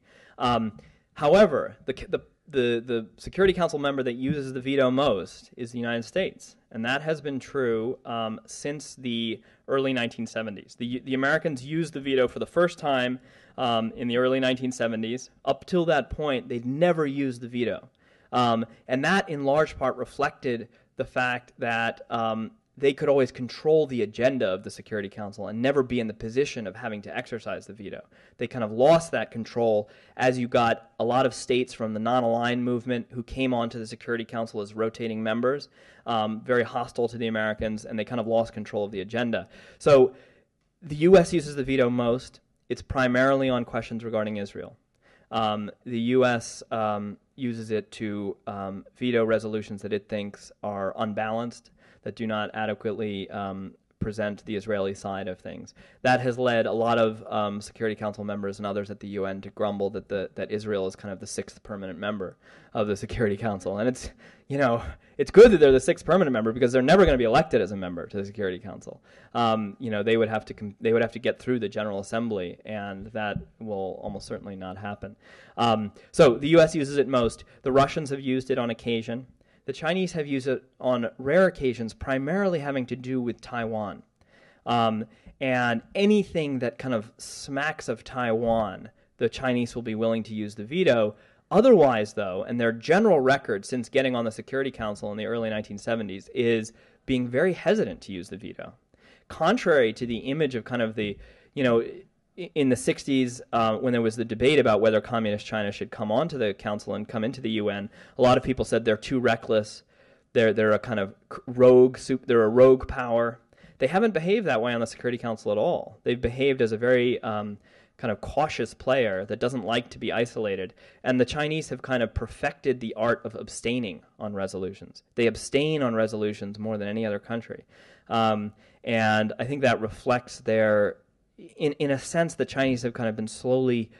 B: However, the Security Council member that uses the veto most is the United States, and that has been true since the early 1970s. The Americans used the veto for the first time in the early 1970s. Up till that point, they'd never used the veto. And that, in large part, reflected the fact that they could always control the agenda of the Security Council and never be in the position of having to exercise the veto. They kind of lost that control as you got a lot of states from the non-aligned movement who came onto the Security Council as rotating members, very hostile to the Americans, and they kind of lost control of the agenda. So the U.S. uses the veto most. It's primarily on questions regarding Israel. The U.S. Uses it to veto resolutions that it thinks are unbalanced, that do not adequately present the Israeli side of things. That has led a lot of Security Council members and others at the UN to grumble that Israel is kind of the 6th permanent member of the Security Council. And it's good that they're the 6th permanent member because they're never going to be elected as a member to the Security Council. They would have to get through the General Assembly, and that will almost certainly not happen. So the U.S. uses it most. The Russians have used it on occasion. The Chinese have used it on rare occasions, primarily having to do with Taiwan. And anything that kind of smacks of Taiwan, the Chinese will be willing to use the veto. Otherwise, though, and their general record since getting on the Security Council in the early 1970s is being very hesitant to use the veto. Contrary to the image of kind of the, in the 60s, when there was the debate about whether communist China should come onto the council and come into the UN, a lot of people said they're too reckless. They're a kind of they're a rogue power. They haven't behaved that way on the Security Council at all. They've behaved as a very kind of cautious player that doesn't like to be isolated. And the Chinese have kind of perfected the art of abstaining on resolutions. They abstain on resolutions more than any other country. And I think that reflects their... In a sense, the Chinese have kind of been slowly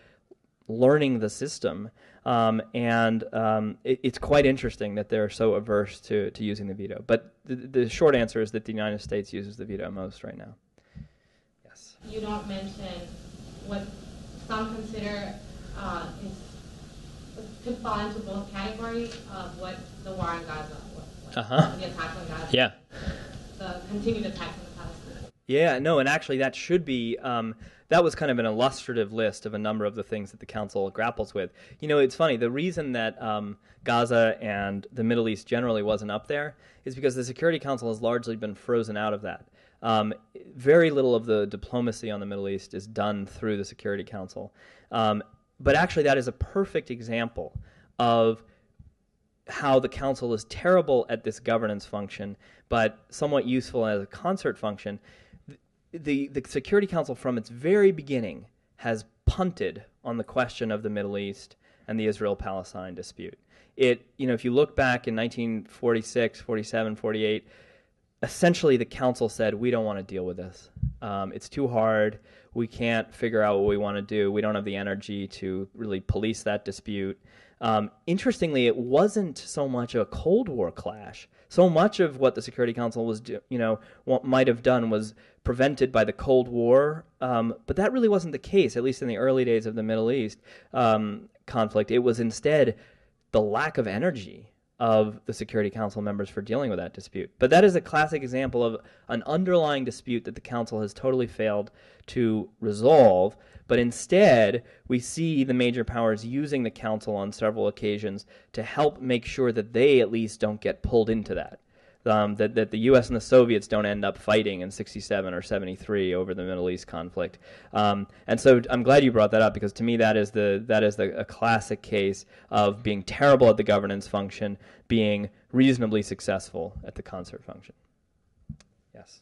B: learning the system, it's quite interesting that they're so averse to using the veto. But the short answer is that the United States uses the veto most right now. Yes?
D: You don't mention what some consider could fall into both categories of what the war in Gaza was, the attack on Gaza,
B: yeah,
D: the continued attacks on the Palestinians.
B: Yeah, no, and actually that should be, that was kind of an illustrative list of a number of the things that the Council grapples with. It's funny, the reason that Gaza and the Middle East generally wasn't up there is because the Security Council has largely been frozen out of that. Very little of the diplomacy on the Middle East is done through the Security Council. But actually that is a perfect example of how the Council is terrible at this governance function, but somewhat useful as a concert function. The Security Council from its very beginning has punted on the question of the Middle East and the Israel-Palestine dispute. If you look back in 1946, 47, 48, essentially the Council said, we don't want to deal with this. It's too hard. We can't figure out what we want to do. We don't have the energy to really police that dispute. Interestingly, it wasn't so much a Cold War clash. So much of what the Security Council was, what might have done was prevented by the Cold War, but that really wasn't the case, at least in the early days of the Middle East conflict. It was instead the lack of energy of the Security Council members for dealing with that dispute. But that is a classic example of an underlying dispute that the Council has totally failed to resolve, but instead we see the major powers using the Council on several occasions to help make sure that they at least don't get pulled into that. That the U.S. and the Soviets don't end up fighting in 67 or 73 over the Middle East conflict. And so I'm glad you brought that up, because to me that is a classic case of being terrible at the governance function, being reasonably successful at the concert function. Yes.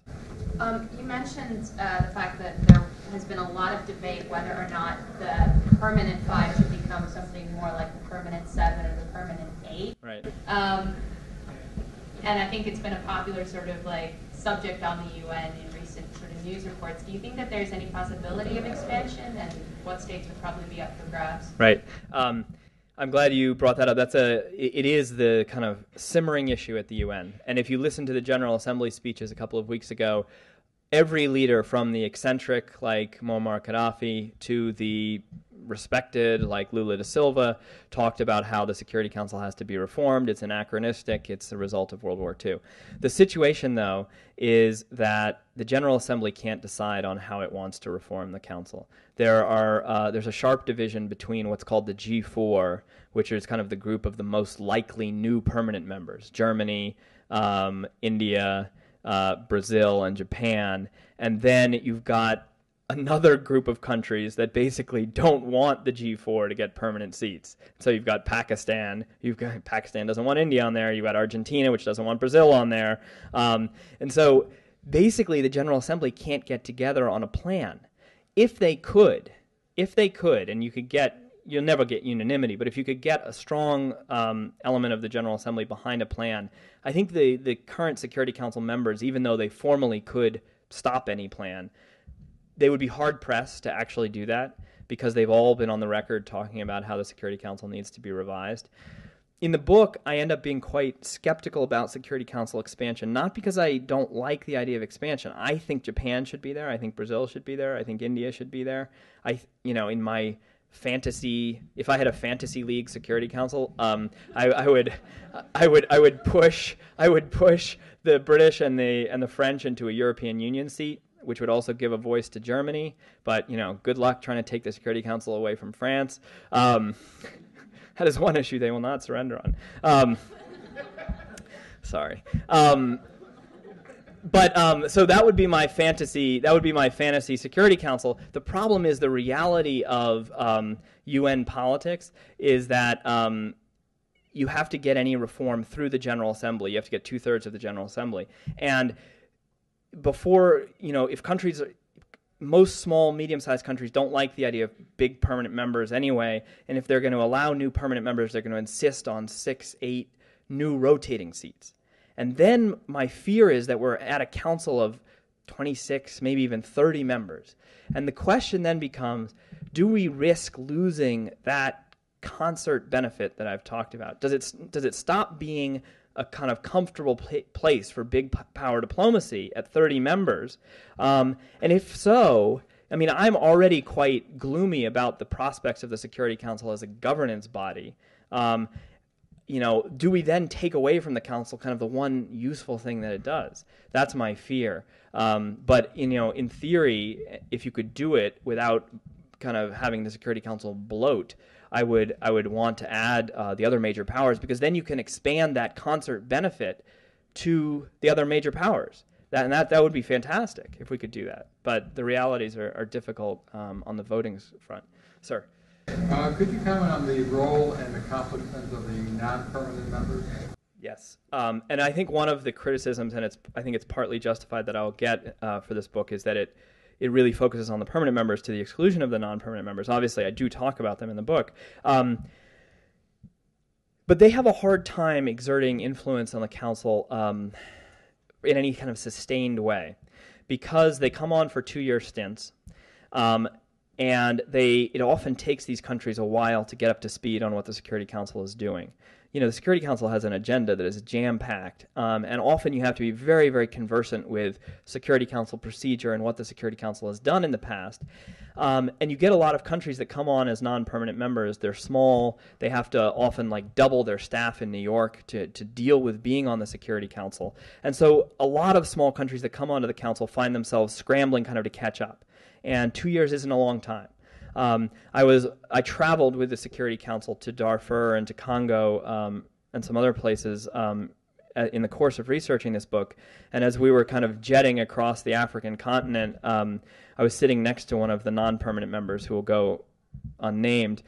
E: You mentioned the fact that there has been a lot of debate whether or not the permanent 5 should become something more like the permanent 7 or the permanent 8.
B: Right.
E: And I think it's been a popular sort of like subject on the UN in recent sort of news reports. Do you think that there's any possibility of expansion, and what states would probably be up for grabs?
B: Right. I'm glad you brought that up. It is the kind of simmering issue at the UN. And if you listen to the General Assembly speeches a couple of weeks ago, every leader from the eccentric like Muammar Gaddafi to the respected like Lula da Silva talked about how the Security Council has to be reformed. It's anachronistic. It's a result of World War II. The situation, though, is that the General Assembly can't decide on how it wants to reform the Council. There's a sharp division between what's called the G4, which is kind of the group of the most likely new permanent members, Germany, India, Brazil, and Japan. And then you've got another group of countries that basically don't want the G4 to get permanent seats. So you've got Pakistan. Pakistan doesn't want India on there. You've got Argentina, which doesn't want Brazil on there. And so basically the General Assembly can't get together on a plan. If they could, and you'll never get unanimity, but if you could get a strong element of the General Assembly behind a plan, I think the current Security Council members, even though they formally could stop any plan, they would be hard-pressed to actually do that because they've all been on the record talking about how the Security Council needs to be revised. In the book, I end up being quite skeptical about Security Council expansion, not because I don't like the idea of expansion. I think Japan should be there. I think Brazil should be there. I think India should be there. In my fantasy, if I had a fantasy league Security Council, I would push the British and the French into a European Union seat, which would also give a voice to Germany. But good luck trying to take the Security Council away from France. That is one issue they will not surrender on. Sorry. So that would be my fantasy. That would be my fantasy Security Council. The problem is the reality of UN politics is that you have to get any reform through the General Assembly. You have to get 2/3 of the General Assembly. And before, if countries, most small, medium-sized countries don't like the idea of big permanent members anyway, and if they're going to allow new permanent members, they're going to insist on 6, 8 new rotating seats. And then my fear is that we're at a council of 26, maybe even 30 members. And the question then becomes, do we risk losing that concert benefit that I've talked about? Does it stop being a kind of comfortable place for big power diplomacy at 30 members? And if so, I'm already quite gloomy about the prospects of the Security Council as a governance body. Do we then take away from the Council kind of the one useful thing that it does? That's my fear. But in theory, if you could do it without kind of having the Security Council bloat, I would want to add the other major powers, because then you can expand that concert benefit to the other major powers. That would be fantastic if we could do that. But the realities are difficult on the voting front. Sir.
F: Could you comment on the role and accomplishments of the non-permanent members?
B: Yes. And I think one of the criticisms, and I think it's partly justified, that I'll get for this book is that it really focuses on the permanent members to the exclusion of the non-permanent members. Obviously, I do talk about them in the book. But they have a hard time exerting influence on the Council in any kind of sustained way, because they come on for 2-year stints. And it often takes these countries a while to get up to speed on what the Security Council is doing. The Security Council has an agenda that is jam-packed, and often you have to be very, very conversant with Security Council procedure and what the Security Council has done in the past. And you get a lot of countries that come on as non-permanent members. They're small. They have to often double their staff in New York to deal with being on the Security Council. And so a lot of small countries that come onto the Council find themselves scrambling kind of to catch up. And 2 years isn't a long time. I traveled with the Security Council to Darfur and to Congo and some other places in the course of researching this book. And as we were kind of jetting across the African continent, I was sitting next to one of the non-permanent members who will go unnamed.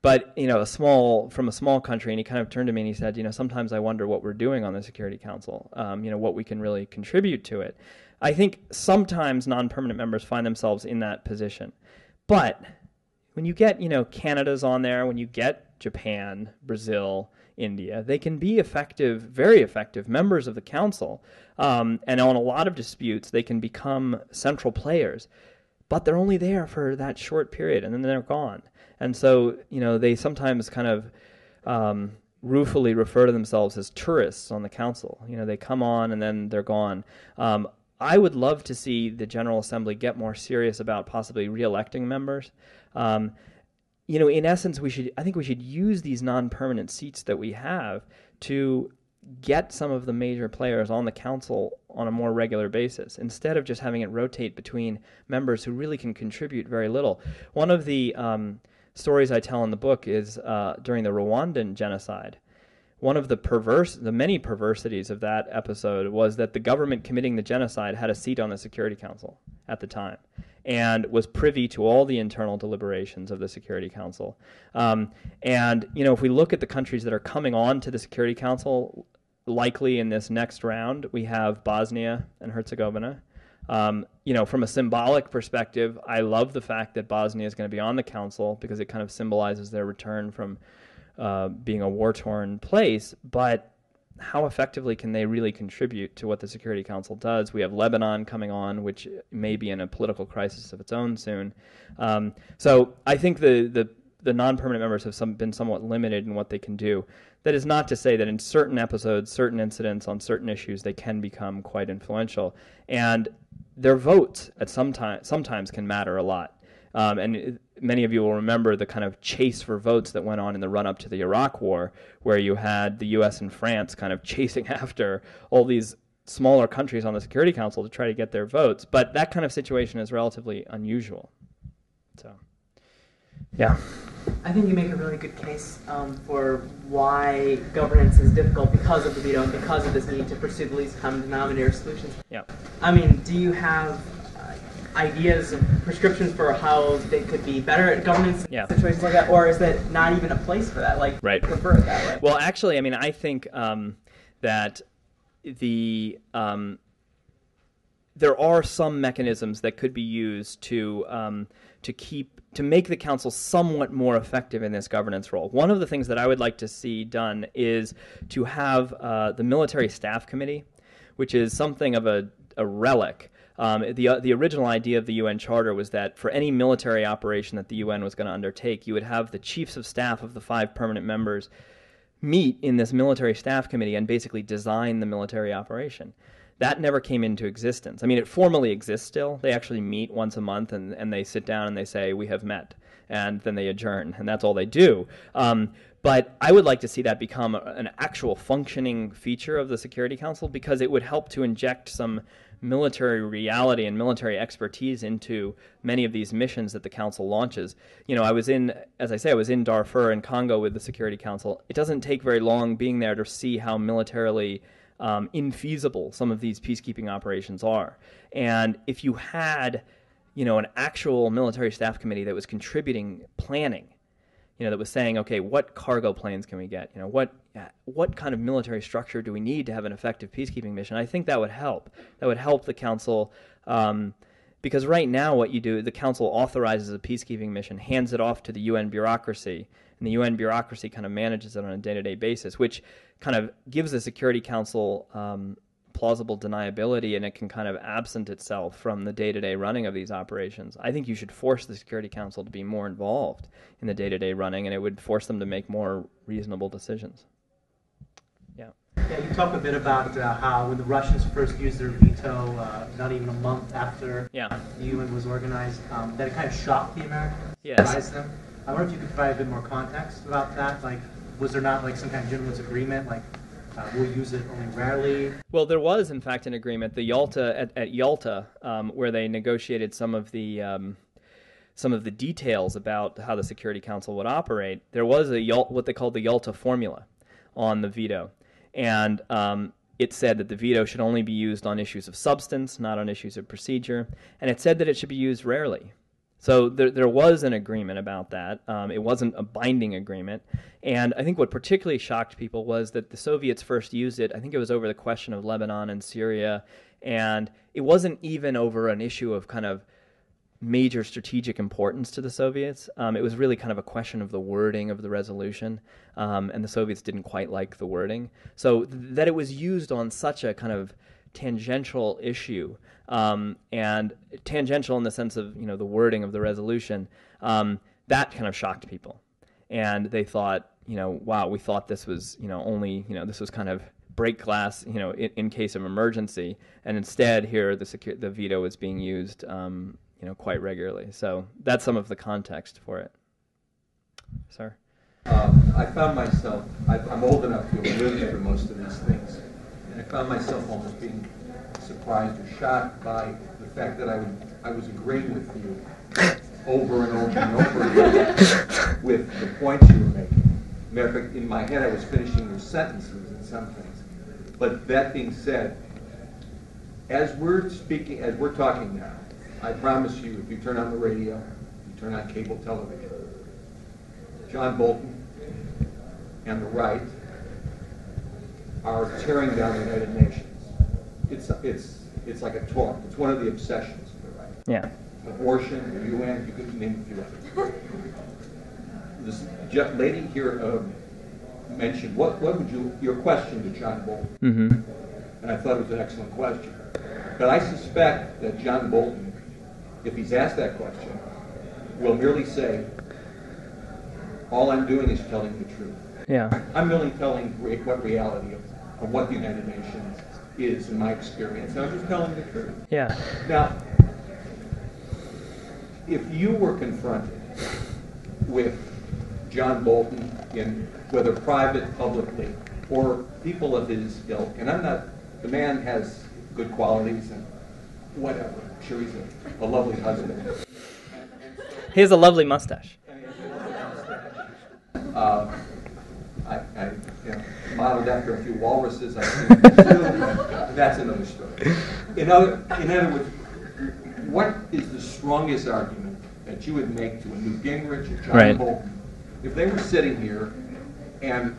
B: But, from a small country, and he kind of turned to me and he said, sometimes I wonder what we're doing on the Security Council, what we can really contribute to it. I think sometimes non-permanent members find themselves in that position. But when you get, Canada's on there, when you get Japan, Brazil, India, they can be effective, very effective members of the council. And on a lot of disputes, they can become central players. But they're only there for that short period, and then they're gone. And so, they sometimes kind of ruefully refer to themselves as tourists on the council. They come on and then they're gone. I would love to see the General Assembly get more serious about possibly re-electing members. In essence, I think we should use these non-permanent seats that we have to get some of the major players on the council on a more regular basis, instead of just having it rotate between members who really can contribute very little. One of the stories I tell in the book is during the Rwandan genocide. One of the many perversities of that episode was that the government committing the genocide had a seat on the Security Council at the time and was privy to all the internal deliberations of the Security Council. If we look at the countries that are coming on to the Security Council, likely in this next round, we have Bosnia and Herzegovina. From a symbolic perspective, I love the fact that Bosnia is going to be on the council because it kind of symbolizes their return from being a war-torn place, but how effectively can they really contribute to what the Security Council does? We have Lebanon coming on, which may be in a political crisis of its own soon. So I think the non-permanent members have been somewhat limited in what they can do. That is not to say that in certain episodes, certain incidents on certain issues, they can become quite influential. And their votes at sometimes can matter a lot. And many of you will remember the kind of chase for votes that went on in the run-up to the Iraq War, where you had the U.S. and France kind of chasing after all these smaller countries on the Security Council to try to get their votes. But that kind of situation is relatively unusual. So, yeah.
G: I think you make a really good case for why governance is difficult because of the veto and because of this need to pursue the least common denominator solutions.
B: Yeah.
G: I mean, do you have ideas and prescriptions for how they could be better at governance in situations like that, or is that not even a place for that?
B: Right.
G: Prefer it that way.
B: Well, actually, I mean, I think that there are some mechanisms that could be used to make the council somewhat more effective in this governance role. One of the things that I would like to see done is to have the Military Staff Committee, which is something of a relic. The original idea of the UN Charter was that for any military operation that the UN was going to undertake, you would have the chiefs of staff of the 5 permanent members meet in this Military Staff Committee and basically design the military operation. That never came into existence. I mean, it formally exists still. They actually meet once a month and they sit down and they say, we have met, and then they adjourn, and that's all they do. But I would like to see that become an actual functioning feature of the Security Council, because it would help to inject some military reality and military expertise into many of these missions that the council launches. I was in Darfur and Congo with the Security Council. It doesn't take very long being there to see how militarily infeasible some of these peacekeeping operations are. And if you had, an actual military staff committee that was contributing planning, that was saying, okay, what cargo planes can we get? What kind of military structure do we need to have an effective peacekeeping mission? I think that would help. That would help the council, because right now what you do, the council authorizes a peacekeeping mission, hands it off to the UN bureaucracy, and the UN bureaucracy kind of manages it on a day-to-day basis, which kind of gives the Security Council plausible deniability, and it can kind of absent itself from the day-to-day running of these operations. I think you should force the Security Council to be more involved in the day-to-day running, and it would force them to make more reasonable decisions. Yeah,
H: you talk a bit about how when the Russians first used their veto, not even a month after the UN was organized, that it kind of shocked the Americans, surprised them. I wonder if you could provide a bit more context about that. Like, was there not some kind of gentleman's agreement, we'll use it only rarely?
B: Well, there was, in fact, an agreement. The at Yalta, where they negotiated some of the details about how the Security Council would operate. There was what they called the Yalta formula on the veto, and it said that the veto should only be used on issues of substance, not on issues of procedure, and it said that it should be used rarely. So there was an agreement about that. It wasn't a binding agreement. And I think what particularly shocked people was that the Soviets first used it. I think it was over the question of Lebanon and Syria. And it wasn't even over an issue of kind of major strategic importance to the Soviets. It was really kind of a question of the wording of the resolution. And the Soviets didn't quite like the wording. So that it was used on such a kind of tangential issue, and tangential in the sense of, you know, the wording of the resolution, that kind of shocked people. And they thought, you know, wow, we thought this was, you know, only, you know, this was kind of break glass, you know, in case of emergency. And instead here the veto is being used, you know, quite regularly. So that's some of the context for it. Sir?
I: I found myself, I'm old enough to have lived through most of these things. I found myself almost being surprised or shocked by the fact that I was agreeing with you over and over and over again with the points you were making. Matter of fact, in my head, I was finishing your sentences in some things. But that being said, as we're talking now, I promise you, if you turn on the radio, you turn on cable television, John Bolton and the right are tearing down the United Nations. It's like a torch. It's one of the obsessions of the right.
B: Yeah.
I: Abortion, the UN, you could name a few others. This lady here mentioned, what would your question to John Bolton?
B: Mm-hmm.
I: And I thought it was an excellent question. But I suspect that John Bolton, if he's asked that question, will merely say, all I'm doing is telling the truth.
B: Yeah.
I: I'm merely telling what reality of what the United Nations is in my experience. And I'm just telling the truth.
B: Yeah.
I: Now, if you were confronted with John Bolton, in whether private, publicly, or people of his ilk, and the man has good qualities and whatever. I'm sure he's a lovely husband.
B: He has a lovely mustache.
I: I modeled after a few walruses. That's another story. In other words, what is the strongest argument that you would make to a Newt Gingrich or John Bolton if they were sitting here and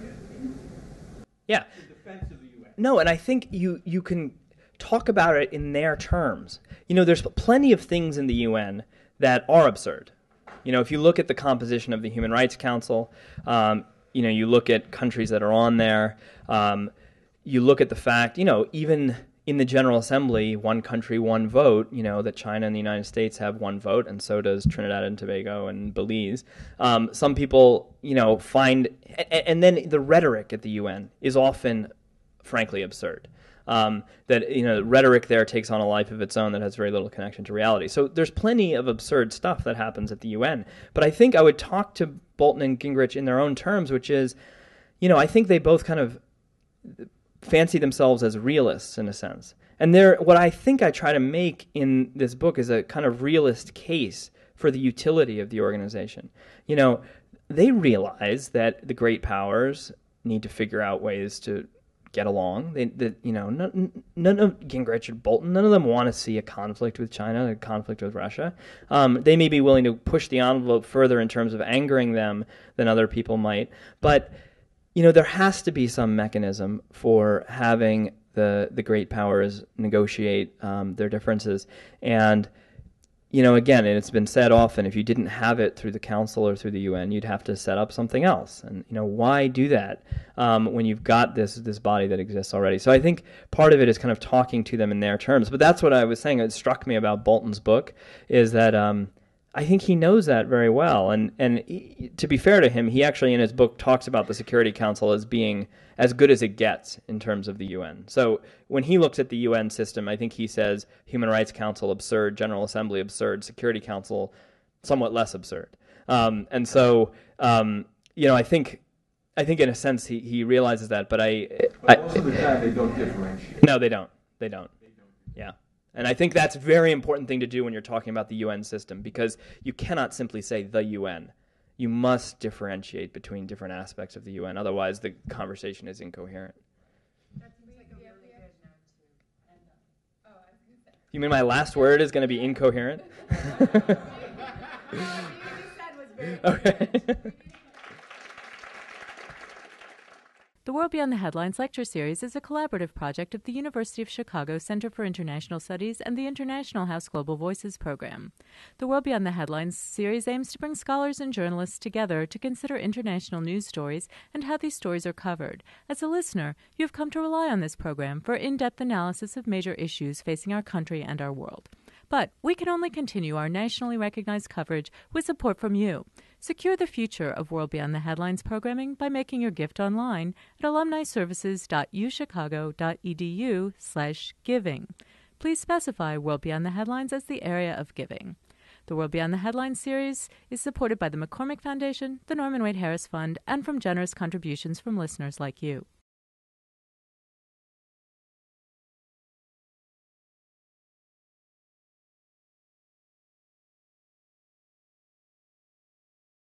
I: in defense of the UN?
B: No, and I think you can talk about it in their terms. You know, there's plenty of things in the UN that are absurd. You know, if you look at the composition of the Human Rights Council, you know, you look at countries that are on there, you look at the fact, you know, even in the General Assembly, one country, one vote, you know, that China and the United States have one vote, and so does Trinidad and Tobago and Belize. Some people, you know, find, and then the rhetoric at the UN is often, frankly, absurd. That, you know, the rhetoric there takes on a life of its own that has very little connection to reality. So there's plenty of absurd stuff that happens at the UN. But I think I would talk to Bolton and Gingrich in their own terms, which is, you know, I think they both kind of fancy themselves as realists in a sense. And what I think I try to make in this book is a kind of realist case for the utility of the organization. You know, they realize that the great powers need to figure out ways to get along. You know, none of Gingrich and Bolton, none of them want to see a conflict with China, a conflict with Russia. They may be willing to push the envelope further in terms of angering them than other people might. But, you know, there has to be some mechanism for having the great powers negotiate their differences. And, you know, again, and it's been said often, if you didn't have it through the Council or through the UN, you'd have to set up something else. And, you know, why do that when you've got this body that exists already? So I think part of it is kind of talking to them in their terms. But that's what I was saying. It struck me about Bolton's book is that I think he knows that very well. And to be fair to him, he actually in his book talks about the Security Council as being as good as it gets in terms of the UN. So when he looks at the UN system, I think he says Human Rights Council absurd, General Assembly absurd, Security Council somewhat less absurd. And so, you know, I think in a sense he realizes that. But
I: most of the time they don't differentiate.
B: No, they don't. They don't. Yeah. And I think that's a very important thing to do when you're talking about the UN system, because you cannot simply say the UN. You must differentiate between different aspects of the UN. Otherwise, the conversation is incoherent. You mean my last word is going to be incoherent? Okay.
J: The World Beyond the Headlines lecture series is a collaborative project of the University of Chicago Center for International Studies and the International House Global Voices program. The World Beyond the Headlines series aims to bring scholars and journalists together to consider international news stories and how these stories are covered. As a listener, you have come to rely on this program for in-depth analysis of major issues facing our country and our world. But we can only continue our nationally recognized coverage with support from you. Secure the future of World Beyond the Headlines programming by making your gift online at alumniservices.uchicago.edu/giving. Please specify World Beyond the Headlines as the area of giving. The World Beyond the Headlines series is supported by the McCormick Foundation, the Norman Wade Harris Fund, and from generous contributions from listeners like you.